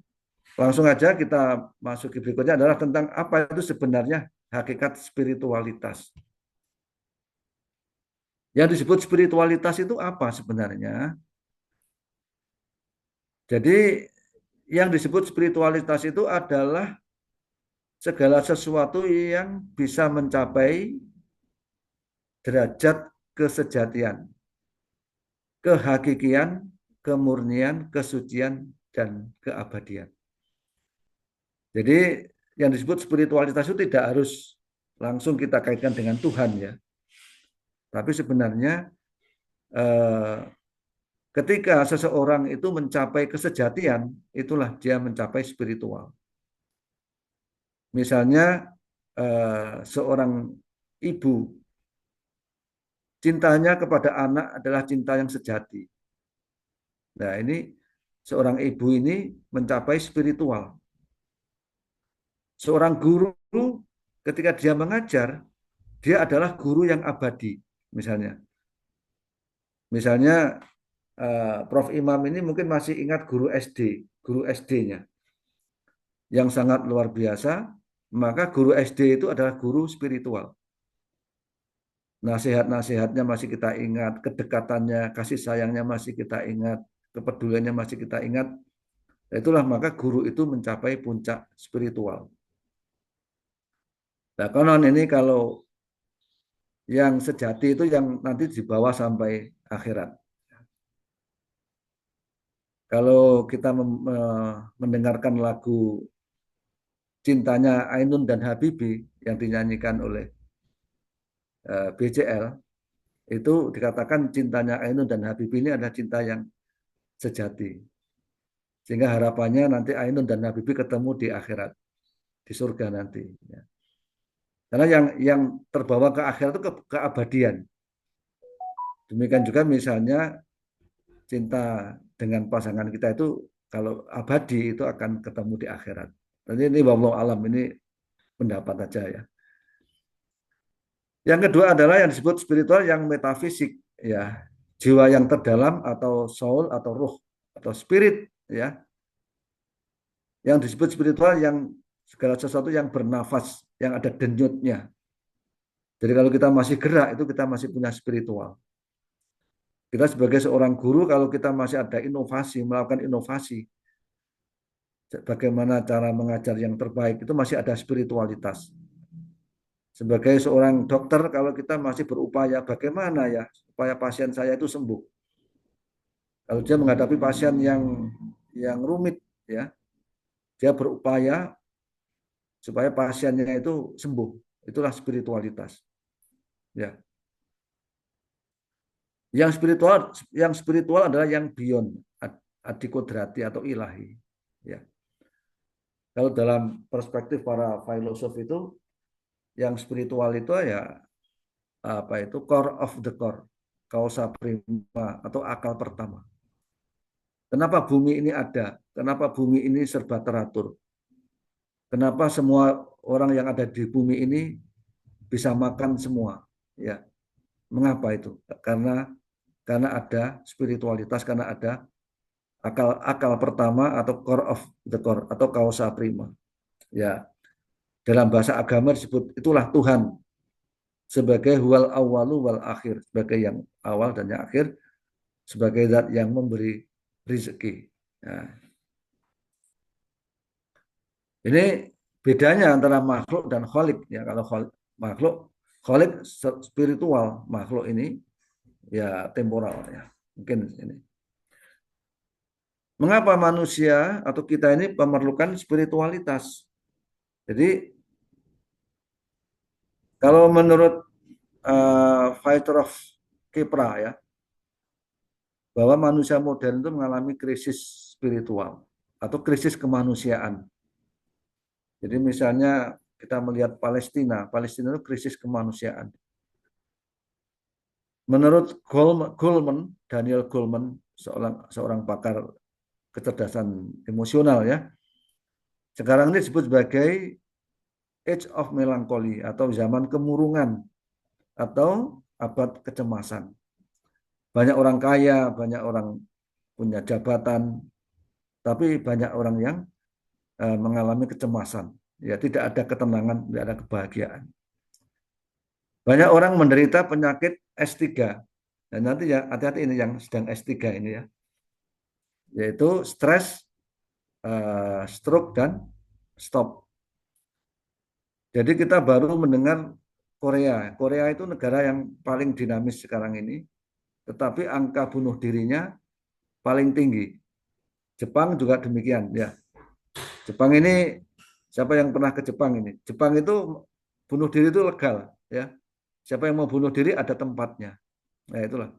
langsung aja kita masuk ke berikutnya adalah tentang apa itu sebenarnya hakikat spiritualitas. Yang disebut spiritualitas itu apa sebenarnya? Jadi yang disebut spiritualitas itu adalah segala sesuatu yang bisa mencapai derajat kesejatian, kehakikian, kemurnian, kesucian, dan keabadian. Jadi yang disebut spiritualitas itu tidak harus langsung kita kaitkan dengan Tuhan ya. Tapi sebenarnya ketika seseorang itu mencapai kesejatian, itulah dia mencapai spiritual. Misalnya seorang ibu, cintanya kepada anak adalah cinta yang sejati. Nah ini seorang ibu ini mencapai spiritual. Seorang guru ketika dia mengajar, dia adalah guru yang abadi. Misalnya Prof. Imam ini mungkin masih ingat guru SD-nya yang sangat luar biasa, maka guru SD itu adalah guru spiritual. Nasihat-nasihatnya masih kita ingat, kedekatannya, kasih sayangnya masih kita ingat, kepeduliannya masih kita ingat. Itulah maka guru itu mencapai puncak spiritual. Nah, konon ini kalau yang sejati itu yang nanti dibawa sampai akhirat. Kalau kita mendengarkan lagu Cintanya Ainun dan Habibie yang dinyanyikan oleh BCL, itu dikatakan cintanya Ainun dan Habibie ini adalah cinta yang sejati. Sehingga harapannya nanti Ainun dan Habibie ketemu di akhirat, di surga nanti. Karena yang terbawa ke akhirat itu keabadian. Demikian juga misalnya cinta dengan pasangan kita itu kalau abadi itu akan ketemu di akhirat. Jadi ini wallahu alam, ini pendapat aja ya. Yang kedua adalah yang disebut spiritual yang metafisik ya, jiwa yang terdalam atau soul atau ruh atau spirit ya. Yang disebut spiritual yang segala sesuatu yang bernafas, yang ada denyutnya. Jadi kalau kita masih gerak itu kita masih punya spiritual. Kita sebagai seorang guru kalau kita masih ada inovasi, melakukan inovasi, bagaimana cara mengajar yang terbaik itu masih ada spiritualitas. Sebagai seorang dokter kalau kita masih berupaya bagaimana ya supaya pasien saya itu sembuh. Kalau dia menghadapi pasien yang rumit ya, dia berupaya supaya pasiennya itu sembuh. Itulah spiritualitas. Ya. Yang spiritual adalah yang beyond adikodrati atau ilahi. Ya. Kalau dalam perspektif para filosof itu yang spiritual itu ya apa itu core of the core, causa prima atau akal pertama. Kenapa bumi ini ada? Kenapa bumi ini serba teratur? Kenapa semua orang yang ada di bumi ini bisa makan semua? Ya, mengapa itu? Karena ada spiritualitas, karena ada akal pertama atau core of the core atau causa prima. Ya, dalam bahasa agama disebut itulah Tuhan sebagai huwal awalu wal akhir, sebagai yang awal dan yang akhir, sebagai zat yang memberi rezeki. Nah, ini bedanya antara makhluk dan kholik. Ya, kalau makhluk, kholik spiritual, makhluk ini ya temporal ya. Mungkin ini. Mengapa manusia atau kita ini memerlukan spiritualitas? Jadi kalau menurut Fighter of Kepra ya, bahwa manusia modern itu mengalami krisis spiritual atau krisis kemanusiaan. Jadi misalnya kita melihat Palestina itu krisis kemanusiaan. Menurut Daniel Goleman, seorang pakar kecerdasan emosional ya, sekarang ini disebut sebagai Age of Melancholy atau zaman kemurungan atau abad kecemasan. Banyak orang kaya, banyak orang punya jabatan, tapi banyak orang yang mengalami kecemasan. Ya, tidak ada ketenangan, tidak ada kebahagiaan. Banyak orang menderita penyakit S3. Dan nanti ya hati-hati ini yang sedang S3 ini ya. Yaitu stres, stroke dan stop. Jadi kita baru mendengar Korea. Korea itu negara yang paling dinamis sekarang ini, tetapi angka bunuh dirinya paling tinggi. Jepang juga demikian ya. Jepang ini siapa yang pernah ke Jepang ini? Jepang itu bunuh diri itu legal ya. Siapa yang mau bunuh diri ada tempatnya. Nah, itulah.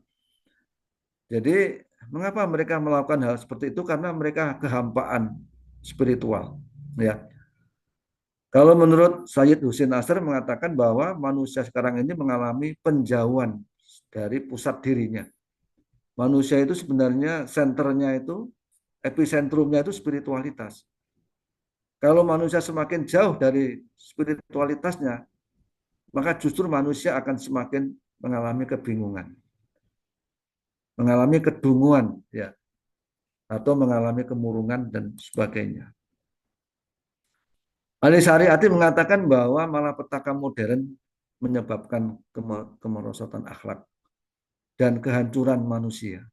Jadi mengapa mereka melakukan hal seperti itu? Karena mereka kehampaan spiritual ya. Kalau menurut Sayyid Husin Nasr mengatakan bahwa manusia sekarang ini mengalami penjauhan dari pusat dirinya. Manusia itu sebenarnya senternya itu, episentrumnya itu spiritualitas. Kalau manusia semakin jauh dari spiritualitasnya, maka justru manusia akan semakin mengalami kebingungan, mengalami kedunguan, ya, atau mengalami kemurungan dan sebagainya. Ali Syariati mengatakan bahwa malapetaka modern menyebabkan kemerosotan akhlak dan kehancuran manusia.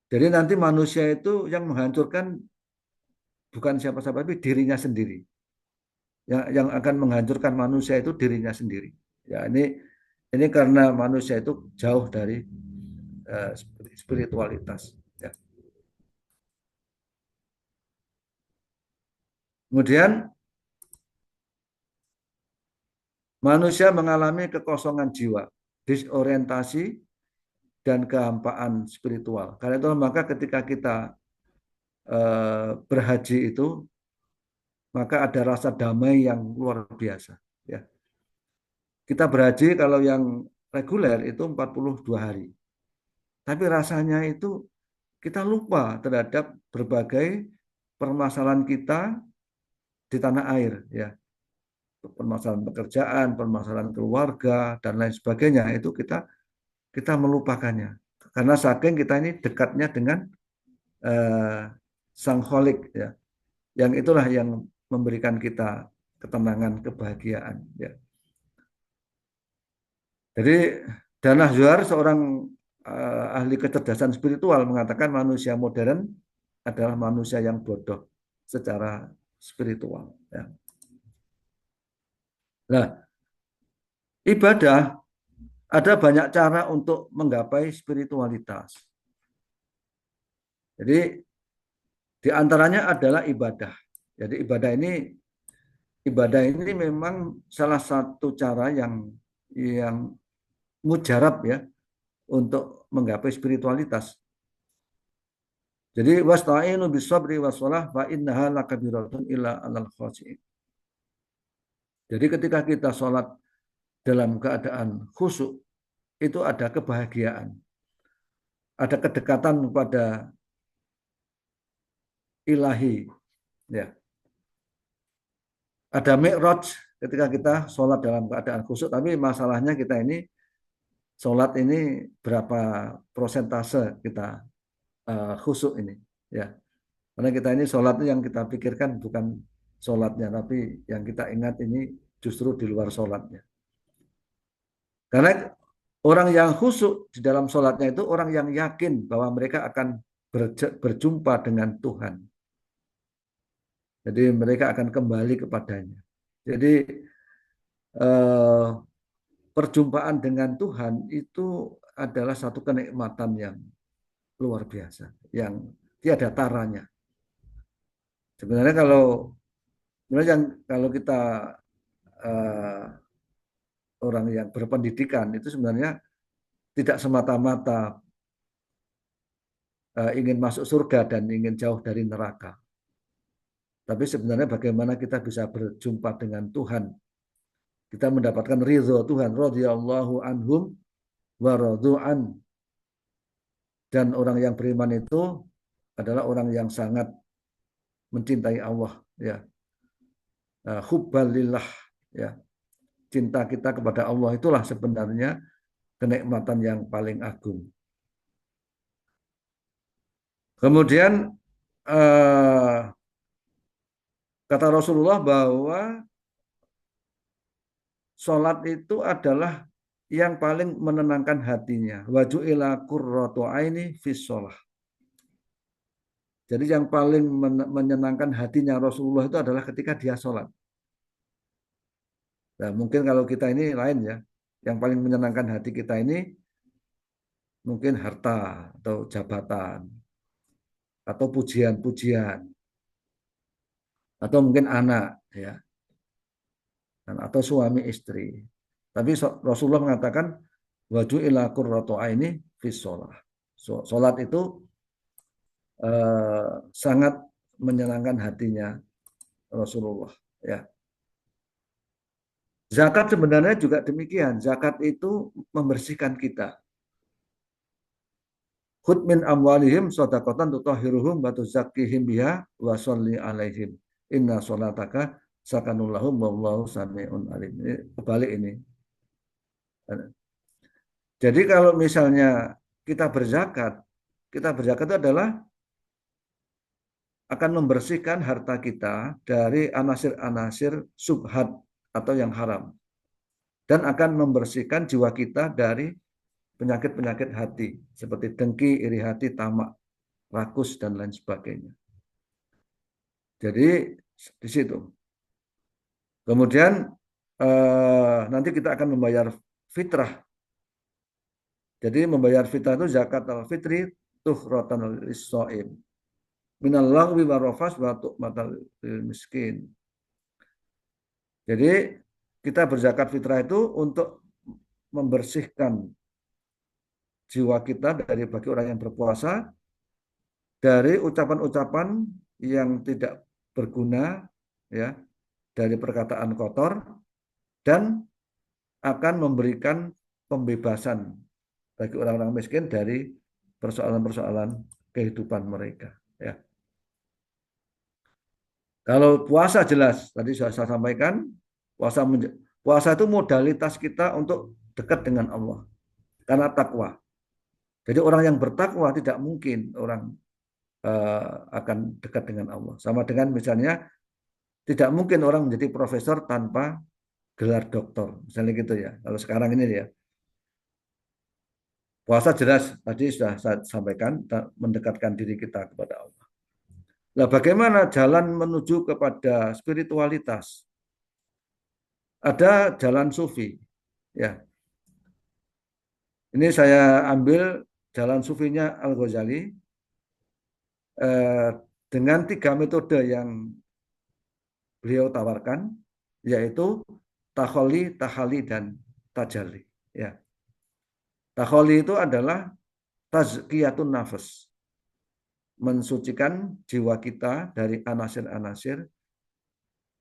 Jadi nanti manusia itu yang menghancurkan bukan siapa-siapa tapi dirinya sendiri. Yang akan menghancurkan manusia itu dirinya sendiri. Ya, ini karena manusia itu jauh dari spiritualitas. Ya. Kemudian manusia mengalami kekosongan jiwa, disorientasi dan kehampaan spiritual. Karena itu maka ketika kita berhaji itu maka ada rasa damai yang luar biasa. Ya. Kita berhaji kalau yang reguler itu 42 hari. Tapi rasanya itu kita lupa terhadap berbagai permasalahan kita di tanah air. Ya. Permasalahan pekerjaan, permasalahan keluarga, dan lain sebagainya. Itu kita melupakannya. Karena saking kita ini dekatnya dengan sang kholik. Ya. Yang itulah yang memberikan kita ketenangan, kebahagiaan. Ya. Jadi Dana Zohar seorang ahli kecerdasan spiritual mengatakan manusia modern adalah manusia yang bodoh secara spiritual. Ya. Nah, ibadah ada banyak cara untuk menggapai spiritualitas. Jadi di antaranya adalah ibadah. Jadi ibadah ini memang salah satu cara yang mujarab ya untuk menggapai spiritualitas. Jadi wasta'inu bisabri wassalah fa innaha lakabiratun illa 'alal khashi'in. Jadi ketika kita sholat dalam keadaan khusyuk itu ada kebahagiaan, ada kedekatan kepada ilahi, ya. Ada mi'raj ketika kita sholat dalam keadaan khusyuk, tapi masalahnya kita ini sholat ini berapa prosentase kita khusyuk ini, ya. Karena kita ini sholat yang kita pikirkan bukan sholatnya, tapi yang kita ingat ini justru di luar sholatnya. Karena orang yang khusyuk di dalam sholatnya itu orang yang yakin bahwa mereka akan berjumpa dengan Tuhan. Jadi mereka akan kembali kepadanya. Jadi perjumpaan dengan Tuhan itu adalah satu kenikmatan yang luar biasa, yang tiada taranya. Sebenarnya kalau kita orang yang berpendidikan itu sebenarnya tidak semata-mata ingin masuk surga dan ingin jauh dari neraka. Tapi sebenarnya bagaimana kita bisa berjumpa dengan Tuhan. Kita mendapatkan ridho Tuhan. Radhiyallahu anhum wa radu'an. Dan orang yang beriman itu adalah orang yang sangat mencintai Allah. Ya. Hubbalillah. Ya. Cinta kita kepada Allah itulah sebenarnya kenikmatan yang paling agung. Kemudian kata Rasulullah bahwa sholat itu adalah yang paling menenangkan hatinya. Waju'ila qurratu aini fis sholah. Jadi yang paling menyenangkan hatinya Rasulullah itu adalah ketika dia sholat. Nah, mungkin kalau kita ini lain ya. Yang paling menyenangkan hati kita ini mungkin harta atau jabatan atau pujian-pujian atau mungkin anak ya. Atau suami istri. Tapi Rasulullah mengatakan waju'ila qurratu aini fis sholah. Sholat itu sangat menyenangkan hatinya Rasulullah ya. Zakat sebenarnya juga demikian. Zakat itu membersihkan kita. Khudh min amwalihim shadaqatan tutahhiruhum wa tuzakkihim biha wa sholli alaihim. Inna sholataka sakanul lahum wallahu sami'un alim. Ini kebalik ini. Jadi kalau misalnya kita berzakat itu adalah akan membersihkan harta kita dari anasir-anasir subhat atau yang haram. Dan akan membersihkan jiwa kita dari penyakit-penyakit hati. Seperti dengki, iri hati, tamak, rakus, dan lain sebagainya. Jadi di situ. Kemudian nanti kita akan membayar fitrah. Jadi membayar fitrah itu zakat al-fitri tuhratan lis-shaim. Minal lagwi wa rafas wa tu'matal miskin. Jadi kita berzakat fitrah itu untuk membersihkan jiwa kita dari bagi orang yang berpuasa dari ucapan-ucapan yang tidak berguna ya, dari perkataan kotor, dan akan memberikan pembebasan bagi orang-orang miskin dari persoalan-persoalan kehidupan mereka ya. Kalau puasa jelas tadi sudah saya sampaikan, puasa itu modalitas kita untuk dekat dengan Allah karena takwa. Jadi orang yang bertakwa tidak mungkin orang akan dekat dengan Allah. Sama dengan misalnya tidak mungkin orang menjadi profesor tanpa gelar doktor, misalnya gitu ya. Kalau sekarang ini ya, Puasa jelas tadi sudah saya sampaikan, mendekatkan diri kita kepada Allah. Nah, bagaimana jalan menuju kepada spiritualitas? Ada jalan sufi, ya. Ini saya ambil jalan sufinya Al-Ghazali dengan 3 metode yang beliau tawarkan, yaitu takholi, tahali, dan tajalli. Ya. Takholi itu adalah tazkiyatun nafas, mensucikan jiwa kita dari anasir-anasir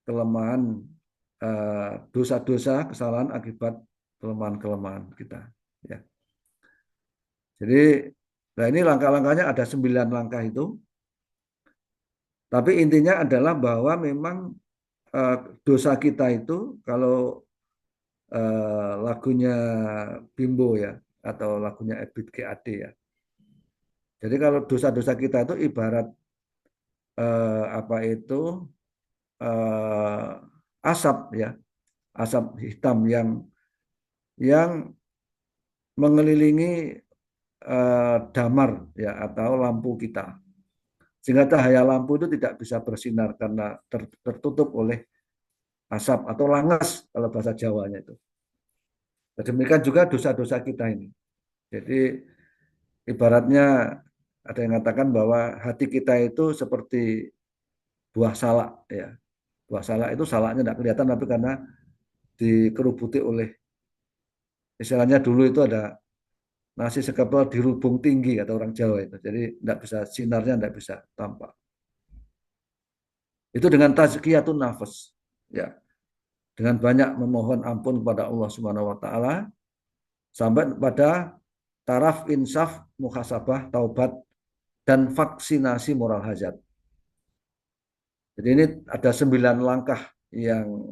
kelemahan, dosa-dosa, kesalahan akibat kelemahan-kelemahan kita. Ya. Jadi, nah ini langkah-langkahnya ada 9 langkah itu. Tapi intinya adalah bahwa memang dosa kita itu, kalau lagunya Bimbo ya, atau lagunya Ebit GAD ya. Jadi kalau dosa-dosa kita itu ibarat apa itu asap ya, asap hitam yang mengelilingi damar ya atau lampu kita, sehingga cahaya lampu itu tidak bisa bersinar karena tertutup oleh asap atau langas kalau bahasa Jawanya itu. Demikian juga dosa-dosa kita ini. Jadi ibaratnya ada yang mengatakan bahwa hati kita itu seperti buah salak ya. Buah salak itu salaknya tidak kelihatan, tapi karena dikerubuti oleh, istilahnya dulu itu ada nasi sekepal dirubung tinggi kata orang Jawa itu. Jadi tidak bisa, sinarnya tidak bisa tampak. Itu dengan tazkiyatun nafas. Ya. Dengan banyak memohon ampun kepada Allah Subhanahu wa taala sampai pada taraf insaf, muhasabah, taubat, dan vaksinasi moral hazard. Jadi ini ada 9 langkah yang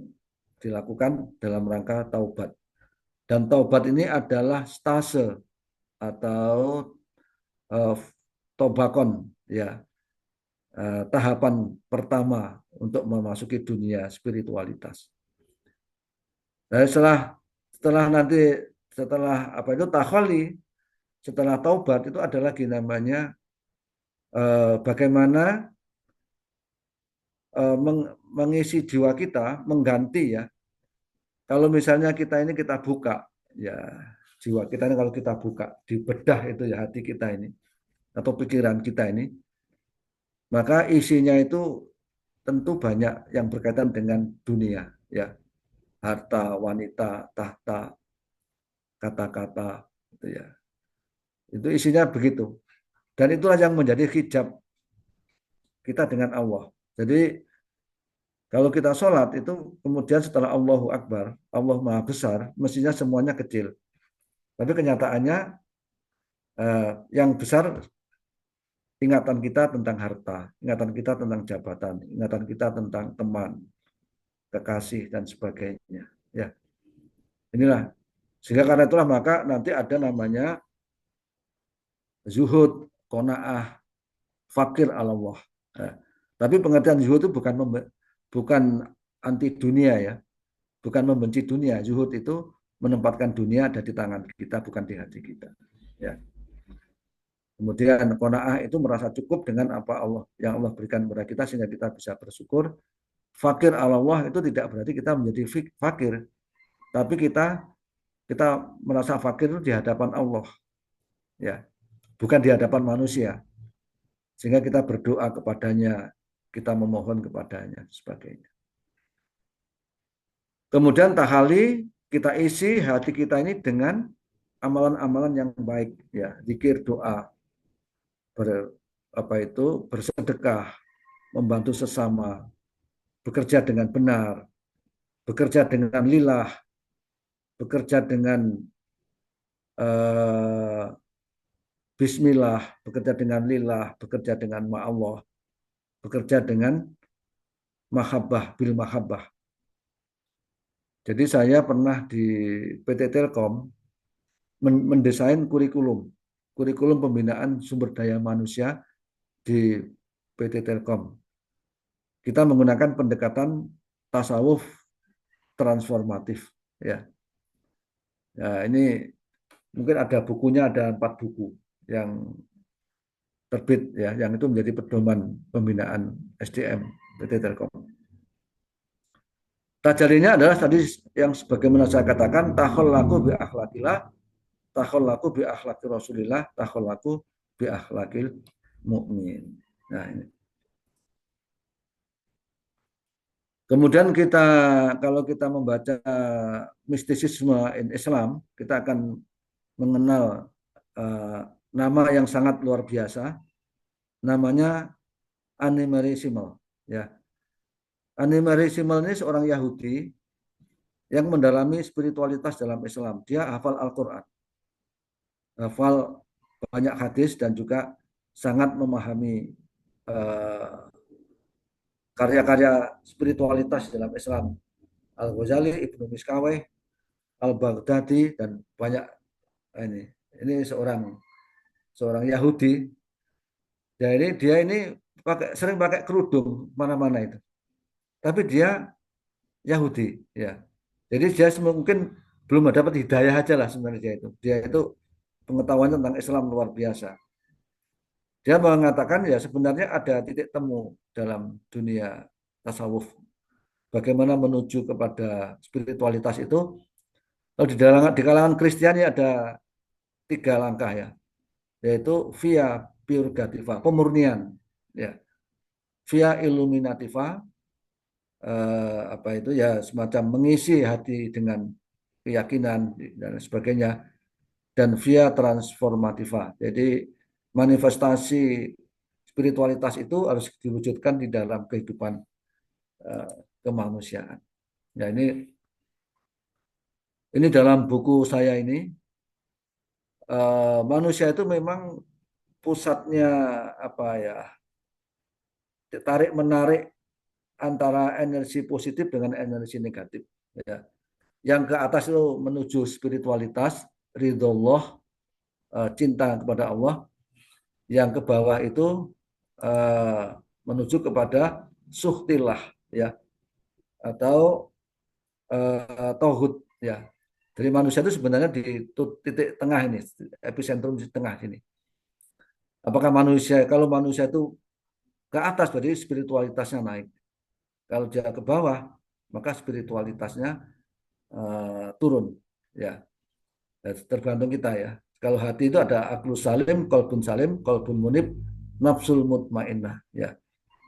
dilakukan dalam rangka taubat. Dan taubat ini adalah stase atau tobakon ya, tahapan pertama untuk memasuki dunia spiritualitas. Nah, setelah apa itu takholi, setelah taubat itu ada lagi namanya bagaimana mengisi jiwa kita, mengganti ya. Kalau misalnya kita buka ya, jiwa kita ini kalau kita buka, dibedah itu ya hati kita ini atau pikiran kita ini, maka isinya itu tentu banyak yang berkaitan dengan dunia ya. Harta, wanita, tahta, kata-kata gitu ya. Itu isinya begitu. Dan itulah yang menjadi hijab kita dengan Allah. Jadi kalau kita sholat itu kemudian setelah Allahu Akbar, Allah Maha Besar, mestinya semuanya kecil. Tapi kenyataannya yang besar ingatan kita tentang harta, ingatan kita tentang jabatan, ingatan kita tentang teman, kekasih, dan sebagainya. Ya, inilah. Sehingga karena itulah maka nanti ada namanya zuhud, qanaah, fakir Allah. Nah, tapi pengertian zuhud itu bukan anti dunia ya, bukan membenci dunia. Zuhud itu menempatkan dunia ada di tangan kita, bukan di hati kita. Ya. Kemudian qanaah itu merasa cukup dengan apa yang Allah berikan kepada kita sehingga kita bisa bersyukur. Fakir Allah itu tidak berarti kita menjadi fakir, tapi kita merasa fakir itu di hadapan Allah, ya, bukan di hadapan manusia. Sehingga kita berdoa kepadanya, kita memohon kepadanya, sebagainya. Kemudian tahali, kita isi hati kita ini dengan amalan-amalan yang baik, ya, zikir, doa, bersedekah, membantu sesama, bekerja dengan benar, bekerja dengan lillah, bekerja dengan bismillah, bekerja dengan lillah, bekerja dengan ma'allah, bekerja dengan mahabbah, bil mahabbah. Jadi saya pernah di PT Telkom mendesain kurikulum pembinaan sumber daya manusia di PT Telkom. Kita menggunakan pendekatan tasawuf transformatif, ya. Nah, ini mungkin ada bukunya, ada 4 buku yang terbit ya, yang itu menjadi pedoman pembinaan SDM PT Telkom. Tajalinya adalah tadi yang sebagaimana saya katakan, takhallaku bi akhlaqillah, takhallaku bi akhlaqi Rasulillah, takhallaku bi akhlaqil mukmin. Nah, ini. Kemudian kalau kita membaca mistisisme Islam, kita akan mengenal nama yang sangat luar biasa, namanya Anne-Marie Simmel. Ya, Anne-Marie Simmel ini seorang Yahudi yang mendalami spiritualitas dalam Islam. Dia hafal Al-Quran, hafal banyak hadis, dan juga sangat memahami karya-karya spiritualitas dalam Islam. Al-Ghazali, Ibnu Miskaweh, Al-Baghdadi, dan banyak ini. Ini seorang Yahudi. Jadi dia ini sering pakai kerudung mana-mana itu. Tapi dia Yahudi, ya. Jadi dia mungkin belum dapat hidayah aja lah sebenarnya dia itu. Dia itu pengetahuan tentang Islam luar biasa. Dia mengatakan ya sebenarnya ada titik temu dalam dunia tasawuf. Bagaimana menuju kepada spiritualitas itu. Kalau di kalangan Kristiani ada 3 langkah ya, yaitu via purgativa, pemurnian, ya, via illuminativa, apa itu ya, semacam mengisi hati dengan keyakinan dan sebagainya, dan via transformativa. Jadi manifestasi spiritualitas itu harus diwujudkan di dalam kehidupan kemanusiaan. Ya, ini dalam buku saya ini, manusia itu memang pusatnya apa ya, tarik menarik antara energi positif dengan energi negatif. Ya. Yang ke atas itu menuju spiritualitas, ridhollah, cinta kepada Allah. Yang ke bawah itu menuju kepada suhtillah, ya, atau tauhid, ya. Dari manusia itu sebenarnya di titik tengah ini, epicentrum di tengah sini. Apakah kalau manusia itu ke atas berarti spiritualitasnya naik. Kalau dia ke bawah maka spiritualitasnya turun, ya. Tergantung kita ya. Kalau hati itu ada aklus salim, qalbun munib, nafsul mutmainnah, ya.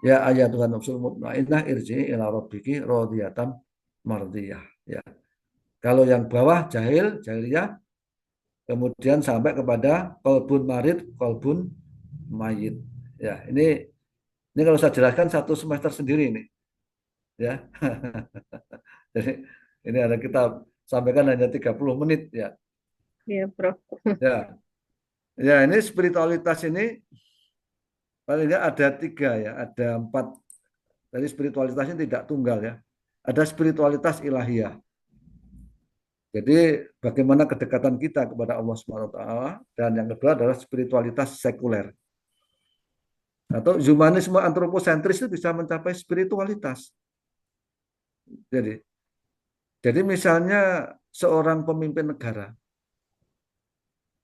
Ya ayatuhan nafsul mutmainnah irji ila rabbiki radiyatan mardiyah, ya. Kalau yang bawah jahiliyah, kemudian sampai kepada qalbun marid, qalbun mayit. Ya, ini kalau saya jelaskan 1 semester sendiri ini. Ya. Jadi ini ada kita sampaikan hanya 30 menit ya. Iya, Prof. Ya. Ya, ini spiritualitas ini paling enggak ada 3 ya, ada 4. Jadi spiritualitasnya tidak tunggal ya. Ada spiritualitas ilahiyah. Jadi bagaimana kedekatan kita kepada Allah Subhanahu wa taala, dan yang kedua adalah spiritualitas sekuler. Atau humanisme antroposentris itu bisa mencapai spiritualitas. Jadi misalnya seorang pemimpin negara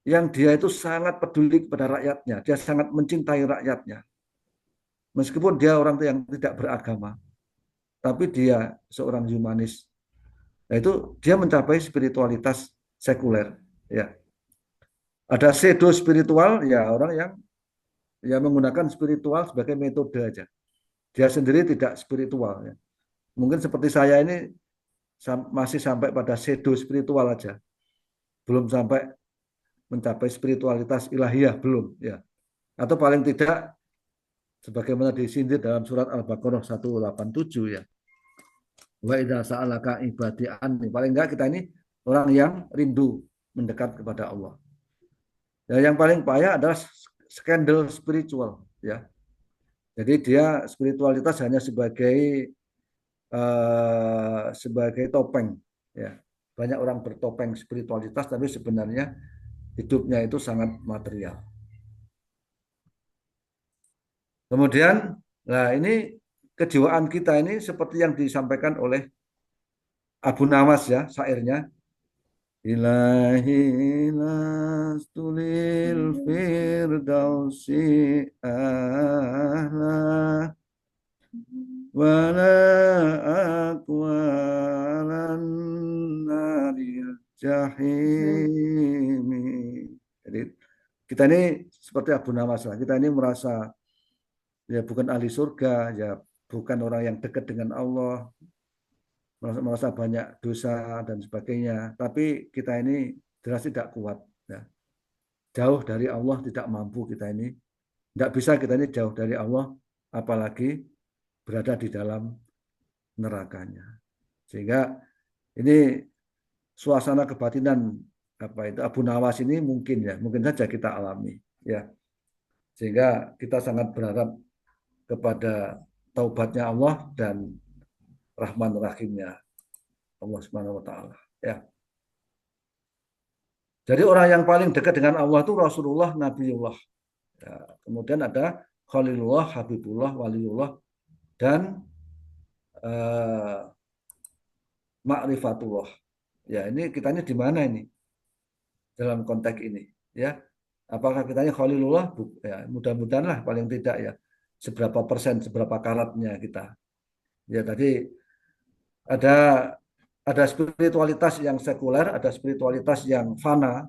yang dia itu sangat peduli kepada rakyatnya, dia sangat mencintai rakyatnya. Meskipun dia orang yang tidak beragama, tapi dia seorang humanis. Nah, itu dia mencapai spiritualitas sekuler, ya. Ada pseudo spiritual, ya, orang yang menggunakan spiritual sebagai metode aja. Dia sendiri tidak spiritual, ya. Mungkin seperti saya ini masih sampai pada pseudo spiritual aja. Belum sampai mencapai spiritualitas ilahiyah, belum, ya. Atau paling tidak sebagaimana disindir dalam surat Al-Baqarah 187, ya. Wa idza sa'alaka ibadi anni. Paling enggak kita ini orang yang rindu mendekat kepada Allah. Ya, yang paling payah adalah skandal spiritual, ya. Jadi dia spiritualitas hanya sebagai topeng, ya. Banyak orang bertopeng spiritualitas tapi sebenarnya hidupnya itu sangat material. Kemudian, nah ini kejiwaan kita ini seperti yang disampaikan oleh Abu Nawas ya, syairnya. ilahi lastulil firdausi ahla wala akwalan naril jahimi. Jadi kita ini seperti Abu Nawas lah. Kita ini merasa ya bukan ahli surga, ya bukan orang yang dekat dengan Allah, merasa banyak dosa dan sebagainya. Tapi kita ini jelas tidak kuat. Ya. Jauh dari Allah, tidak mampu kita ini. Tidak bisa kita ini jauh dari Allah, apalagi berada di dalam nerakanya. Sehingga ini suasana kebatinan apa itu Abu Nawas ini mungkin saja kita alami. Ya. Sehingga kita sangat berharap kepada taubatnya Allah dan Rahman Rahimnya Allah Subhanahu wa taala. Ya. Jadi orang yang paling dekat dengan Allah itu Rasulullah, Nabiullah. Ya. Kemudian ada Khalilullah, Habibullah, Waliullah, dan Ma'rifatullah. Ya, ini kita ini di mana ini dalam konteks ini? Ya, apakah kita ini Khalilullah? Ya, mudah-mudahan lah paling tidak ya. Seberapa persen, seberapa karatnya kita. Ya, tadi ada spiritualitas yang sekuler, ada spiritualitas yang fana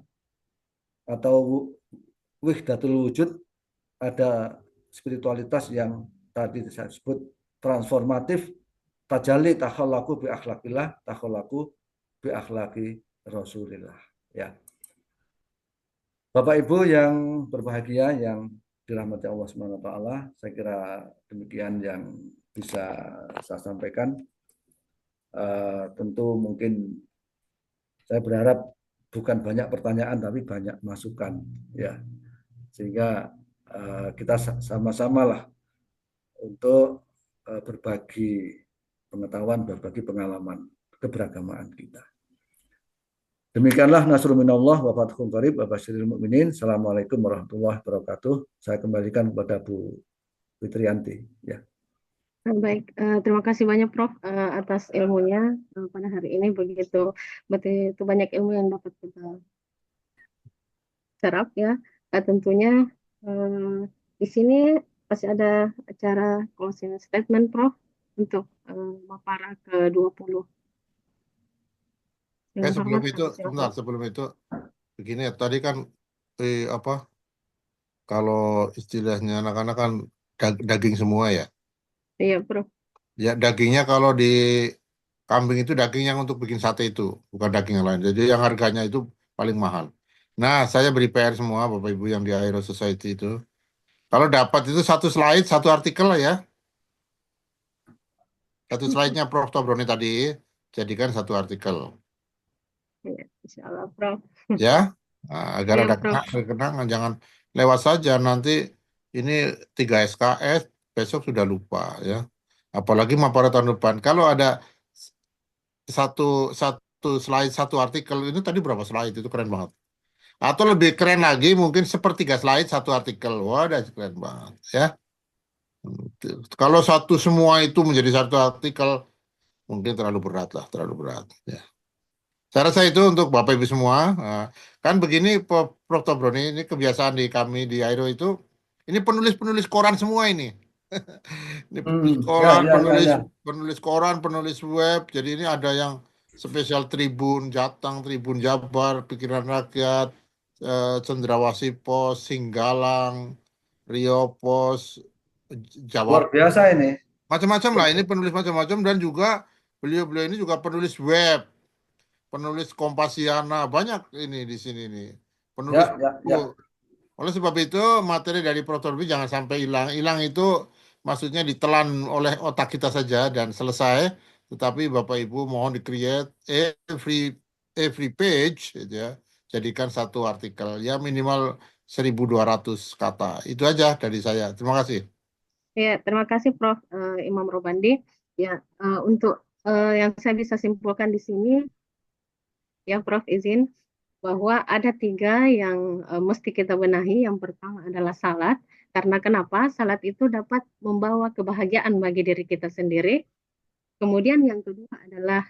atau wihdatul wujud, ada spiritualitas yang tadi saya sebut transformatif, tajalli takhallaku bi akhlaqillah, takhallaku bi akhlaqi Rasulillah. Ya. Bapak Ibu yang berbahagia yang dirahmati Allah Subhanahu wa taala, saya kira demikian yang bisa saya sampaikan. Tentu mungkin saya berharap bukan banyak pertanyaan tapi banyak masukan ya. Sehingga kita sama-sama lah untuk berbagi pengetahuan, berbagi pengalaman keberagamaan kita. Demikianlah nasrul minallah wa fathun qarib wa basyiril mukminin. Assalamualaikum warahmatullahi wabarakatuh. Saya kembalikan kepada Bu Fitriyanti ya. Baik, terima kasih banyak Prof atas ilmunya pada hari ini, begitu banyak ilmu yang dapat kita serap ya. Tentunya di sini masih ada acara closing statement Prof untuk Mapara ke-20. Sebelum itu, sebelum itu begini ya, tadi kan kalau istilahnya anak-anak kan daging semua ya. Iya, Prof. Ya, dagingnya kalau di kambing itu daging yang untuk bikin sate itu, bukan daging yang lain. Jadi yang harganya itu paling mahal. Nah, saya beri PR semua Bapak Ibu yang di Aero Society itu. Kalau dapat itu satu slide, satu artikel lah ya. Satu slide-nya Prof. Tobroni tadi, jadikan satu artikel. Ya, insya Allah, Prof. Ya, agar Ya, ada Prof. kenangan, jangan lewat saja. Nanti ini 3 SKS, besok sudah lupa ya. Apalagi Mapara tahun depan. Kalau ada satu slide, satu artikel, itu tadi berapa slide? Itu keren banget. Atau lebih keren lagi, mungkin sepertiga slide, satu artikel. Wah, udah keren banget ya. Kalau satu semua itu menjadi satu artikel, mungkin terlalu berat lah, terlalu berat ya. Saya rasa itu untuk Bapak Ibu semua. Kan begini Prof. Tobroni, ini kebiasaan di kami di Aero itu, ini penulis-penulis koran semua ini. Ini penulis koran, penulis koran, penulis web. Jadi ini ada yang spesial Tribun Jatang, Tribun Jabar, Pikiran Rakyat, Cendrawasih Pos, Singgalang, Rio Pos, Jawa. Luar biasa ini. Macam-macam lah, ini penulis macam-macam, dan juga beliau-beliau ini juga penulis web, penulis Kompasiana, banyak ini di sini nih. Penulis buku. Oleh sebab itu materi dari Prof. Torbi jangan sampai hilang. Hilang itu maksudnya ditelan oleh otak kita saja dan selesai. Tetapi Bapak Ibu mohon di-create every page ya. Jadikan satu artikel ya, minimal 1.200 kata. Itu aja dari saya. Terima kasih. Ya, terima kasih Prof. Imam Robandi. Ya, untuk yang saya bisa simpulkan di sini, ya Prof izin bahwa ada 3 yang mesti kita benahi. Yang pertama adalah salat. Karena kenapa? Salat itu dapat membawa kebahagiaan bagi diri kita sendiri. Kemudian yang kedua adalah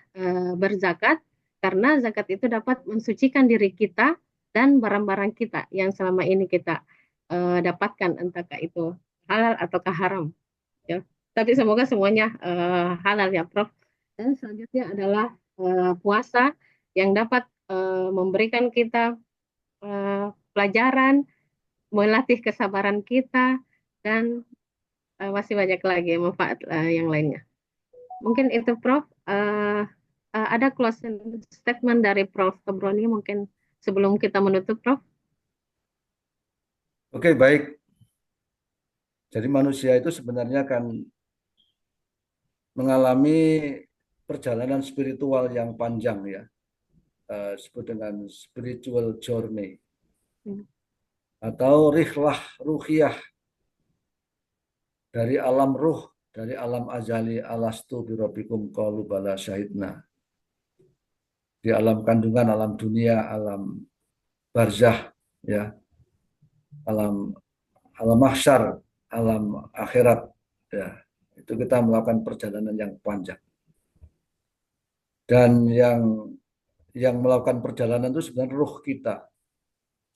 berzakat. karena zakat itu dapat mensucikan diri kita dan barang-barang kita yang selama ini kita dapatkan, entahkah itu halal ataukah haram, ya. Tapi semoga semuanya halal ya, Prof. Dan selanjutnya adalah puasa yang dapat memberikan kita pelajaran, melatih kesabaran kita, dan masih banyak lagi manfaat yang lainnya. Mungkin itu, Prof. Ada closing statement dari Prof. Tobroni mungkin sebelum kita menutup, Prof. Oke, baik. Jadi manusia itu sebenarnya kan mengalami perjalanan spiritual yang panjang ya, disebut dengan spiritual journey atau rihlah ruhiyah dari alam ruh, dari alam azali alastu birabbikum qalu bala syahidna, di alam kandungan, alam dunia, alam barzah, ya, alam mahsyar, alam akhirat, ya, itu kita melakukan perjalanan yang panjang. Dan yang melakukan perjalanan itu sebenarnya ruh kita,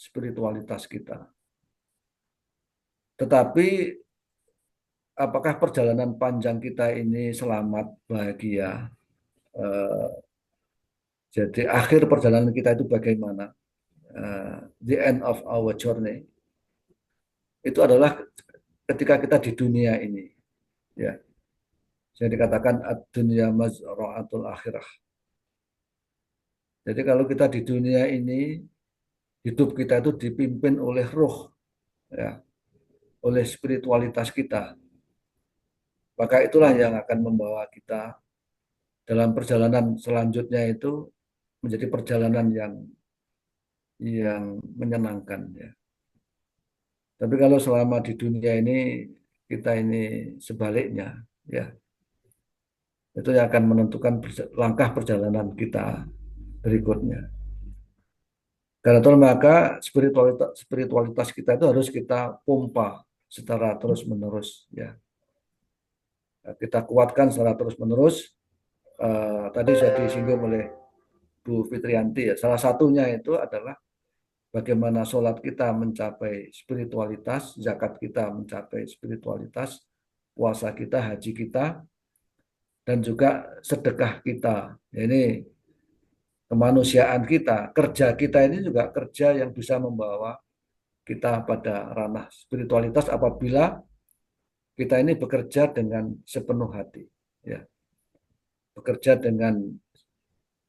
spiritualitas kita. Tetapi apakah perjalanan panjang kita ini selamat, bahagia? Jadi akhir perjalanan kita itu bagaimana? The end of our journey itu adalah ketika kita di dunia ini, ya. Saya dikatakan ad-dunya mazra'atul akhirah. Jadi kalau kita di dunia ini, hidup kita itu dipimpin oleh ruh, ya, oleh spiritualitas kita. Maka itulah yang akan membawa kita dalam perjalanan selanjutnya itu menjadi perjalanan yang menyenangkan, ya. Tapi kalau selama di dunia ini kita ini sebaliknya, ya, itu yang akan menentukan langkah perjalanan kita berikutnya. Karena itu maka spiritualitas kita itu harus kita pompa secara terus-menerus, ya. Kita kuatkan secara terus-menerus. Tadi sudah disinggung oleh Bu Fitrianti, ya. Salah satunya itu adalah bagaimana sholat kita mencapai spiritualitas, zakat kita mencapai spiritualitas, puasa kita, haji kita, dan juga sedekah kita. Ini kemanusiaan kita, kerja kita ini juga kerja yang bisa membawa kita pada ranah spiritualitas apabila kita ini bekerja dengan sepenuh hati, ya. Bekerja dengan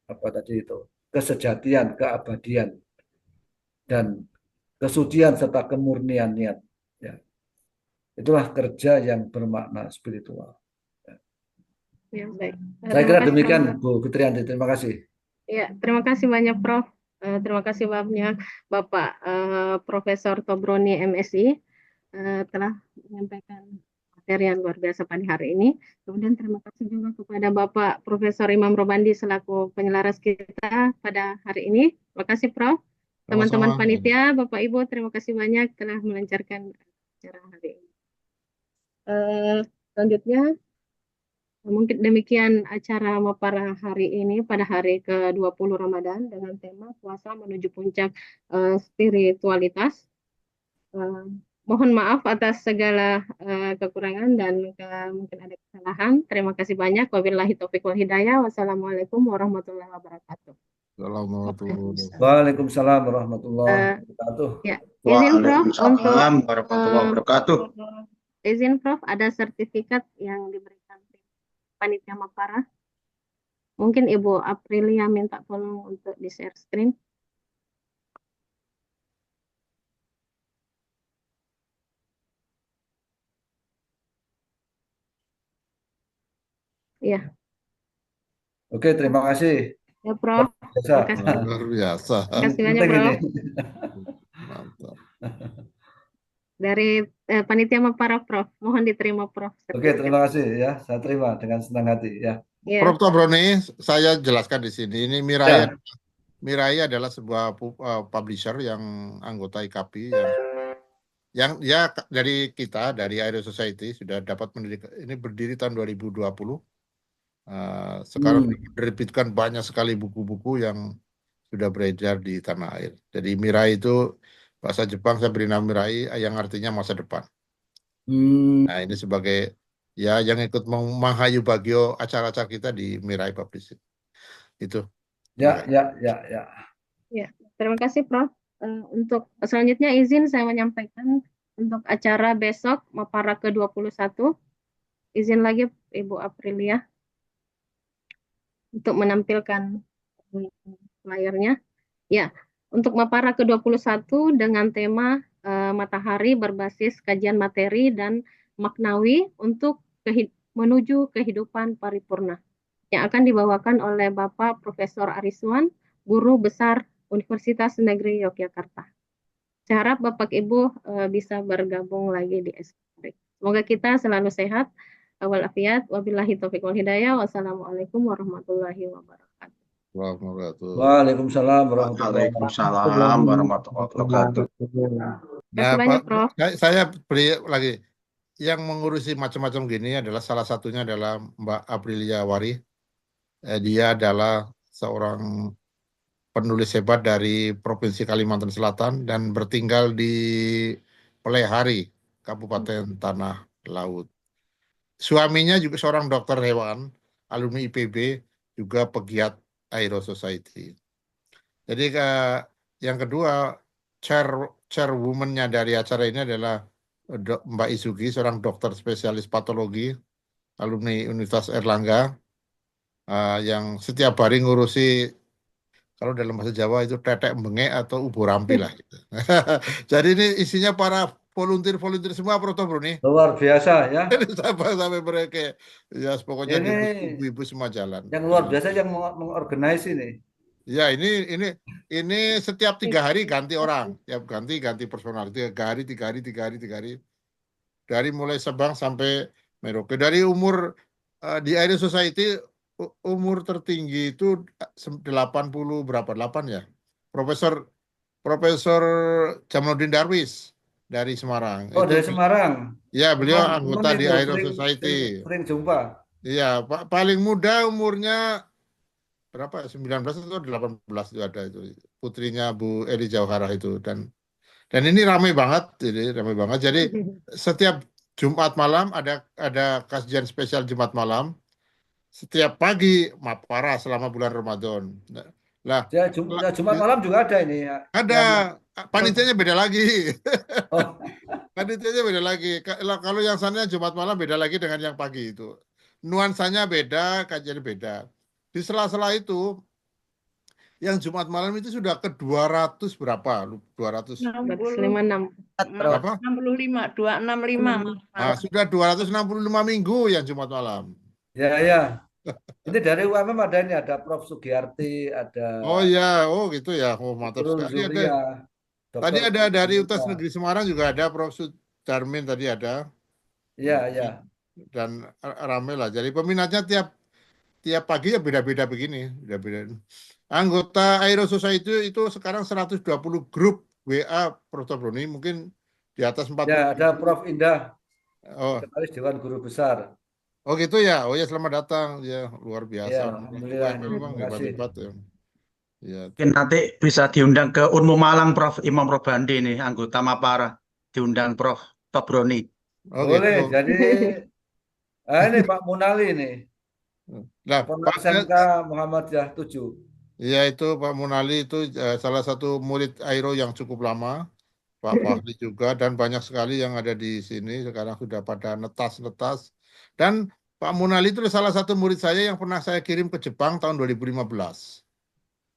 apa tadi itu, kesejatian, keabadian, dan kesucian serta kemurnian niat, ya. Itulah kerja yang bermakna spiritual. Ya, baik. Saya kira demikian, Bu Fitrianti. Terima kasih. Ya, terima kasih banyak, Prof. Terima kasih banyak Bapak Profesor Tobroni MSI telah menyampaikan materi yang luar biasa pada hari ini. Kemudian terima kasih juga kepada Bapak Profesor Imam Robandi selaku penyelaras kita pada hari ini. Terima kasih, Prof. Teman-teman panitia, Bapak Ibu, terima kasih banyak telah melancarkan acara hari ini. Selanjutnya, mungkin demikian acara Mapara hari ini pada hari ke-20 Ramadan dengan tema puasa menuju puncak spiritualitas. Mohon maaf atas segala kekurangan dan mungkin ada kesalahan. Terima kasih banyak. Wabillahi taufiq wal hidayah. Wassalamualaikum warahmatullahi wabarakatuh. Waalaikumsalam warahmatullahi wabarakatuh. Ya, izin Prof untuk warahmatullahi wabarakatuh. Izin Prof, ada sertifikat yang diberikan panitia Mapara. Mungkin Ibu Aprilia minta tolong untuk di share screen. Iya. Oke, terima kasih. Ya, Prof. Terima kasih. Luar biasa. Terima kasih banyak, Prof. Mantap. Dari panitia Mapara, Prof. Mohon diterima, Prof. Oke, terima kasih ya. Saya terima dengan senang hati ya. Ya. Prof. Tobroni, saya jelaskan di sini. Ini Ya. Mirai adalah sebuah publisher yang anggota IKP yang ya dari kita dari Aero Society sudah dapat ini berdiri tahun 2020 Sekarang menerbitkan banyak sekali buku-buku yang sudah beredar di tanah air. Jadi Mirai itu bahasa Jepang saya beri nama Mirai yang artinya masa depan. Nah ini sebagai ya yang ikut menghayu bagio acara-acara kita di Mirai Publishing. Itu. Ya. Ya, terima kasih Prof. Untuk selanjutnya izin saya menyampaikan untuk acara besok Mapara ke-21. Izin lagi Ibu Aprilia untuk menampilkan layarnya. Ya, untuk Mapara ke-21 dengan tema Matahari berbasis kajian materi dan maknawi untuk menuju kehidupan paripurna yang akan dibawakan oleh Bapak Profesor Ariswan, Guru Besar Universitas Negeri Yogyakarta. Saya harap Bapak Ibu bisa bergabung lagi di SKRI. Semoga kita selalu sehat, walafiat, wabillahi taufiq wal hidayah, wassalamualaikum warahmatullahi wabarakatuh. Waalaikumsalam warahmatullahi wabarakatuh. Nah, banyak, Prof. Saya beri lagi. Yang mengurusi macam-macam gini adalah salah satunya adalah Mbak Aprilia Wari. Dia adalah seorang penulis hebat dari Provinsi Kalimantan Selatan dan bertinggal di Pelehari, Kabupaten Tanah Laut. Suaminya juga seorang dokter hewan, alumni IPB, juga pegiat Aero Society. Jadi yang kedua, chairwoman-nya dari acara ini adalah Mbak Isugi, seorang dokter spesialis patologi, alumni Universitas Erlangga, yang setiap hari ngurusi, kalau dalam bahasa Jawa itu tetek bengek atau ubur rampi lah. Gitu. Jadi ini isinya para volunteer semua, Prof. Bruni. Luar biasa ya. Sampai mereka, ya pokoknya ibu-ibu semua jalan. Yang luar biasa yang mengorganize ini. Ya ini setiap 3 hari ganti orang, tiap ganti personal, 3 hari. Dari mulai Sabang sampai Merauke. Dari umur di Aero Society umur tertinggi itu 80 berapa 8 ya. Profesor Jamaluddin Darwis dari Semarang. Oh, dari Semarang. Ya, beliau anggota di Aero Society. Sering jumpa. Iya, paling muda umurnya berapa? 19 atau 18 itu ada itu. Putrinya Bu Eli Jauharah itu dan ini ramai banget, Jadi setiap Jumat malam ada kajian spesial Jumat malam. Setiap pagi Mapara selama bulan Ramadan. Lah, Jumat malam juga ada ini ya. Ada, panitianya beda lagi. Oh. Panitianya beda lagi. Kalau yang sana Jumat malam beda lagi dengan yang pagi itu. Nuansanya beda, kajiannya beda. Di sela-sela itu yang Jumat malam itu sudah ke 200 berapa? 200 berapa? 265. Sudah 265 minggu yang Jumat malam. Ya. Ini dari UMM ada Prof Sugiyarti, ada. Oh ya, gitu ya. Oh mantap sekali. Tadi ada dari Universitas Negeri Semarang juga ada Prof Sudarmin tadi ada. Iya. Dan ramai lah. Jadi peminatnya tiap pagi ya beda-beda begini, beda-beda. Anggota Aero Society itu sekarang 120 grup WA Prof. Bruni, mungkin di atas 40. Ya, ada Prof. Indah. Sekretaris Dewan Guru Besar. Oh gitu ya. Oh ya, selamat datang. Ya, luar biasa. Ya, alhamdulillah. Memang hebat-hebat ya. Mungkin nanti bisa diundang ke Unmu Malang, Prof. Imam Robandi nih, anggota Mapara. Diundang Prof. Tobroni. Boleh, gitu. jadi ini Pak Munali nih. Nah, Pak SMK Muhammadiyah 7. Iya, itu Pak Munali itu salah satu murid Aero yang cukup lama. Pak Fahri juga, dan banyak sekali yang ada di sini sekarang sudah pada netas. Dan Pak Munali itu salah satu murid saya yang pernah saya kirim ke Jepang tahun 2015.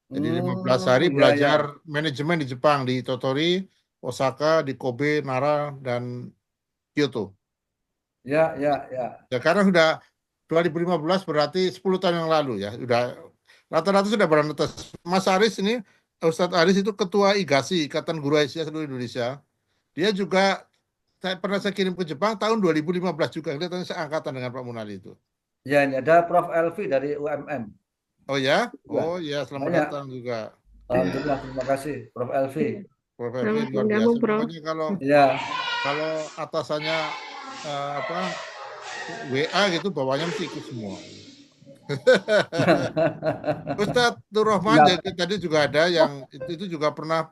Jadi 15 hari belajar manajemen di Jepang, di Tottori, Osaka, di Kobe, Nara, dan Kyoto. Ya. Sekarang sudah 2015 berarti 10 tahun yang lalu ya. Sudah rata-rata sudah bernetas. Mas Aris ini, Ustadz Aris itu ketua IGASI, Ikatan Guru Asia seluruh Indonesia. Dia juga pernah saya kirim ke Jepang tahun 2015 juga. Kelihatannya seangkatan dengan Pak Munali itu. Ya, ini ada Prof. Elvi dari UMM. Oh ya? Oh ya, selamat datang juga. Alhamdulillah, terima kasih Prof. Elvi. Prof. Elvi luar biasa. Pokoknya kalau atasannya WA gitu bawahnya mesti ikut semua. Ustadz Nur Rahman Enggak. jadi tadi juga ada yang itu juga pernah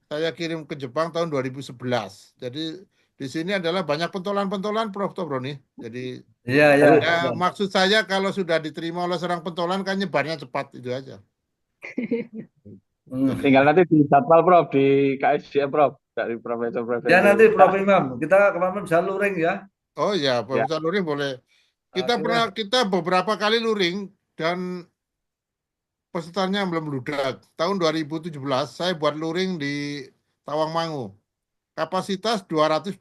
saya kirim ke Jepang tahun 2011. Jadi di sini adalah banyak pentolan-pentolan Prof. Tobroni. Jadi Iya, iya. ya maksud saya kalau sudah diterima oleh seorang pentolan kan nyebarnya cepat itu aja. Hmm. Jadi Tinggal nanti di jadwal Prof di KSJ Prof dari Profesor Ya nanti Profesor. Prof Imam, kita kemarin bisa luring ya. oh ya, Ya. Profesor Luring boleh. Akhirnya, Kita beberapa kali luring dan pesertanya belum meludak. Tahun 2017 saya buat luring di Tawangmangu. Kapasitas 225,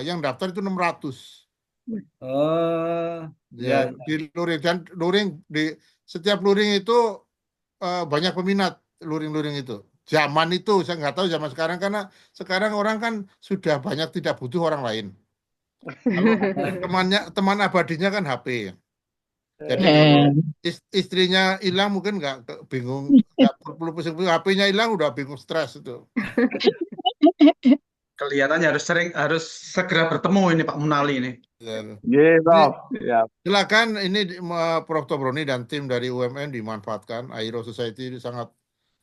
yang daftar itu 600. ya, Ya, di luring dan luring di setiap luring itu banyak peminat luring-luring itu. Zaman itu saya nggak tahu zaman sekarang karena sekarang orang kan sudah banyak tidak butuh orang lain. Kalau teman abadinya kan HP. Jadi kalau istrinya hilang mungkin nggak bingung, nggak perlu pusing-pusing. HP-nya hilang udah bingung, stres itu. Kelihatannya harus segera bertemu ini Pak Munali ini. Ya. Iya, Prof. Ya. Silakan ini Prof. Tobroni dan tim dari UMN dimanfaatkan. Aero Society ini sangat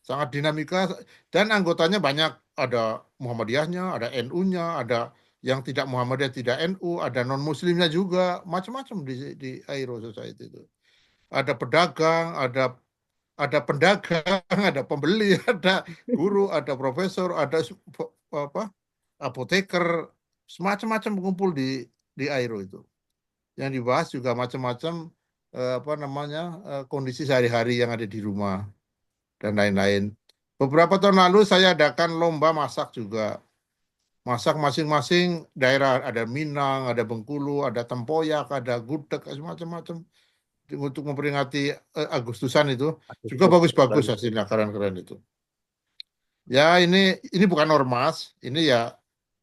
sangat dinamika dan anggotanya banyak. Ada Muhammadiyahnya, ada NU-nya, ada yang tidak Muhammadiyah, tidak NU, ada non-Muslimnya juga, macam-macam di Aero Society itu. Ada pedagang, ada pendagang, ada pembeli, ada guru, ada profesor, ada apoteker, semacam-macam mengumpul di Aero itu. Yang dibahas juga macam-macam kondisi sehari-hari yang ada di rumah dan lain-lain. Beberapa tahun lalu saya adakan lomba masak juga. Masak masing-masing daerah, ada Minang, ada Bengkulu, ada Tempoyak, ada Gudeg, macam-macam untuk memperingati Agustusan itu. Juga bagus-bagus hasilnya, keren-keren itu. Ya ini bukan ormas, ini ya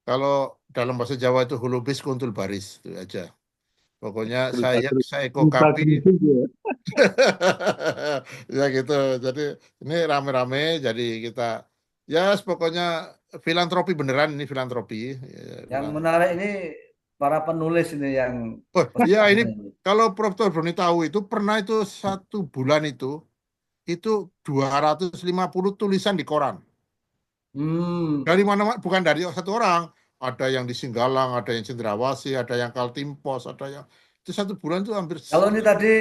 kalau dalam bahasa Jawa itu hulubis kuntul baris itu aja. Pokoknya saya ekokapi. Ya gitu. Jadi ini rame-rame jadi kita ya pokoknya filantropi beneran, ini filantropi. yang menarik ini para penulis ini yang Oh iya, ini kalau Prof. Tobroni tahu itu pernah itu 1 bulan itu 250 tulisan di koran. Dari mana, bukan dari satu orang. Ada yang di Singgalang, ada yang Cendrawasih, ada yang Kaltimpos, ada yang itu 1 bulan itu hampir. Kalau ini tadi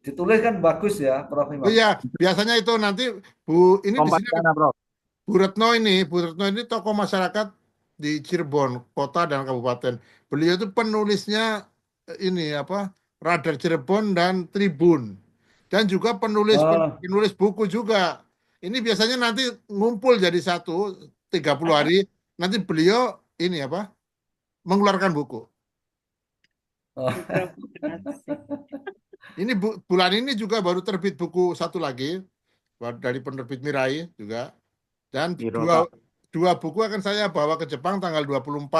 ditulis kan bagus ya, Prof. Imam. Oh iya, biasanya itu nanti Bu ini di Kompas sini sana, Prof. Bu Retno ini tokoh masyarakat di Cirebon, kota dan kabupaten. Beliau itu penulisnya ini Radar Cirebon dan Tribun. Dan juga penulis buku juga. Ini biasanya nanti ngumpul jadi 30 hari, nanti beliau ini mengeluarkan buku. Ini bulan ini juga baru terbit buku 1 lagi dari penerbit Mirai juga. Dan dua buku akan saya bawa ke Jepang tanggal 24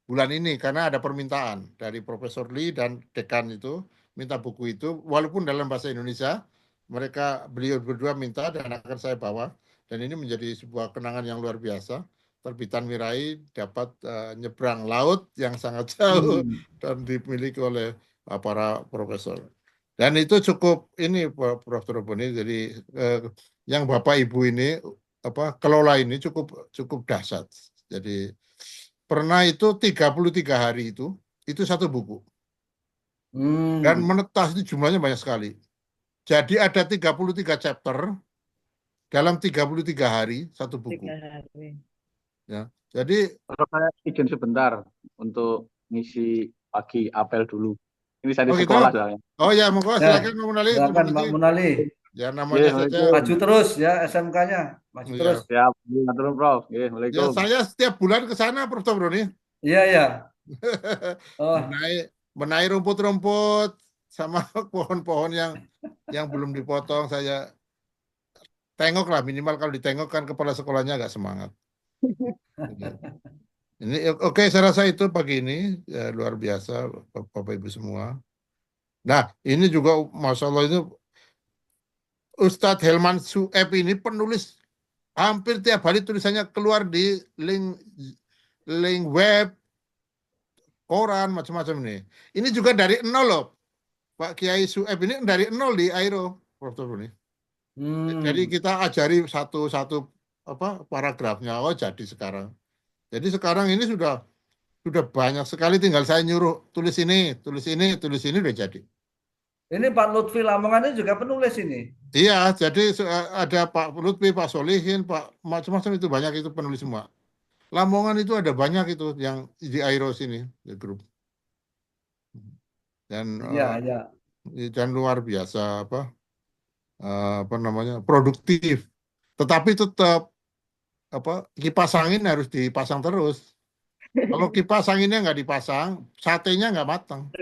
bulan ini karena ada permintaan dari Profesor Lee dan dekan itu minta buku itu walaupun dalam bahasa Indonesia. Beliau berdua minta dan akan saya bawa, dan ini menjadi sebuah kenangan yang luar biasa. Terbitan Mirai dapat nyebrang laut yang sangat jauh dan dimiliki oleh para profesor. Dan itu cukup ini Prof. Tobroni, jadi yang Bapak Ibu ini kelola ini cukup dahsyat. Jadi pernah itu 33 hari itu 1 buku. Dan menetas itu jumlahnya banyak sekali. Jadi ada 33 chapter dalam 33 hari 1 buku. Ya. Jadi saya izin sebentar untuk ngisi pagi apel dulu. Ini saya di gitu? sekolah soalnya. Oh ya, monggo silakan Mbak Munali. Silakan Mbak Munali. Ya namanya saja. Maju terus ya SMK-nya. Maju terus. Siap, terus Prof. Ya, saya setiap bulan ke sana Prof. Tobroni. Iya ya. Menaik rumput-rumput sama pohon-pohon yang belum dipotong, saya tengok lah, minimal kalau ditengok kan kepala sekolahnya agak semangat. Ini oke, saya rasa itu pagi ini ya, luar biasa Bapak Ibu semua. Nah ini juga Masya Allah itu Ustadz Helman Sueb ini penulis hampir tiap hari tulisannya keluar di link web, koran, macam-macam ini. Ini juga dari nol loh. Pak Kiai Sueb ini dari nol di Airo, Prof. Tobro ini. Jadi Hmm. kita ajari satu-satu paragrafnya. Oh, jadi sekarang. Jadi sekarang ini sudah banyak sekali, tinggal saya nyuruh tulis ini udah jadi. Ini Pak Lutfi Lamongan ini juga penulis ini. Iya, jadi ada Pak Lutfi, Pak Solihin, Pak macam-macam itu banyak itu penulis semua. Lamongan itu ada banyak itu yang di Airo sini di grup. Dan Iya. dan luar biasa produktif. Tetapi tetap kipas angin harus dipasang terus. Kalau kipas anginnya nggak dipasang, satenya nggak matang.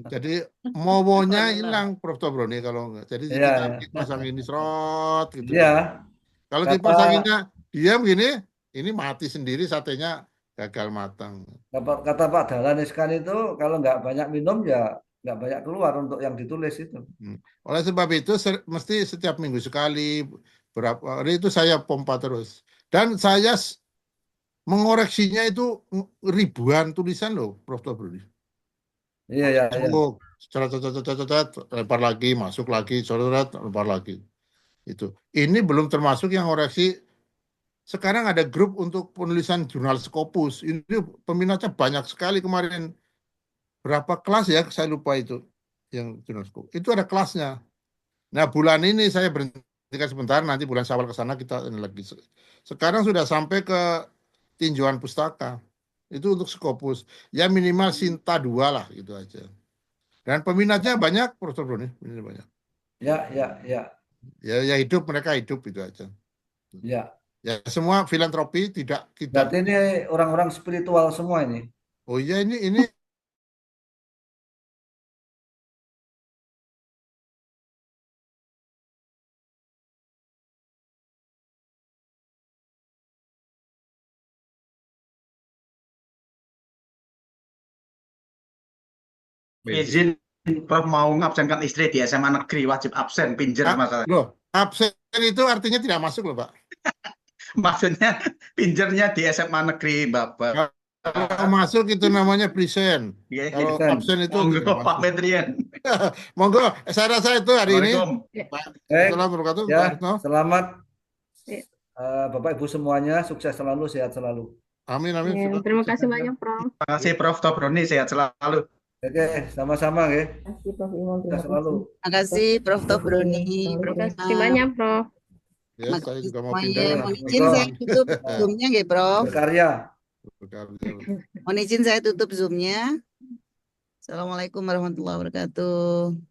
Jadi mowonya hilang, Prof. Tobro nih kalau nggak. Jadi Iya, kita iya. kipas angin ini serot gitu. Iya. Kalau Kata kipas anginnya diam gini, ini mati sendiri, satenya gagal matang. kata Pak Dahlan Iskan itu kalau nggak banyak minum ya nggak banyak keluar untuk yang ditulis itu. Oleh sebab itu mesti setiap minggu sekali, berapa hari itu saya pompa terus. Dan saya mengoreksinya itu ribuan tulisan loh, Prof. Tobro. Iya. Lempar lagi, masuk lagi, lempar lagi. Itu. Ini belum termasuk yang koreksi. Sekarang ada grup untuk penulisan jurnal Scopus. Ini peminatnya banyak sekali kemarin. Berapa kelas ya? Saya lupa itu. Yang jurnal Scopus. Itu ada kelasnya. Nah, bulan ini saya berhentikan sebentar. Nanti bulan Syawal ke sana kita lagi. Sekarang sudah sampai ke tinjauan pustaka. Itu untuk Scopus. Ya minimal Sinta 2 lah, gitu aja. Dan peminatnya banyak, Prof. Tobro nih, banyak. Ya. Ya hidup, mereka hidup itu aja. Ya. Ya semua filantropi tidak. Berarti ini orang-orang spiritual semua ini. Oh iya, ini Izin, Prof mau ngabsenkan istri di SMA negeri, wajib absen, pinjer masalah. Loh, absen itu artinya tidak masuk loh, Pak. Maksudnya pinjernya di SMA negeri, Bapak. Kalau masuk itu namanya present. Kalau absen itu monggo Pak Metrian. Monggo, saya rasa itu hari ini. Assalamualaikum. Ya, selamat Bapak Ibu semuanya, sukses selalu, sehat selalu. Amin. Terima kasih banyak, Prof. Terima kasih Prof. Tobroni, sehat selalu. Oke, sama-sama ya. Terima kasih, Prof. Imam. Sehat selalu. Terima kasih Prof. Tobroni. Terima kasih banyak, Prof. Ya, saya juga mau Semuanya. pindah. Mohon izin saya tutup Zoom-nya nggih, Prof. Berkarya. Mohon izin saya tutup Zoom-nya. Assalamualaikum warahmatullahi wabarakatuh.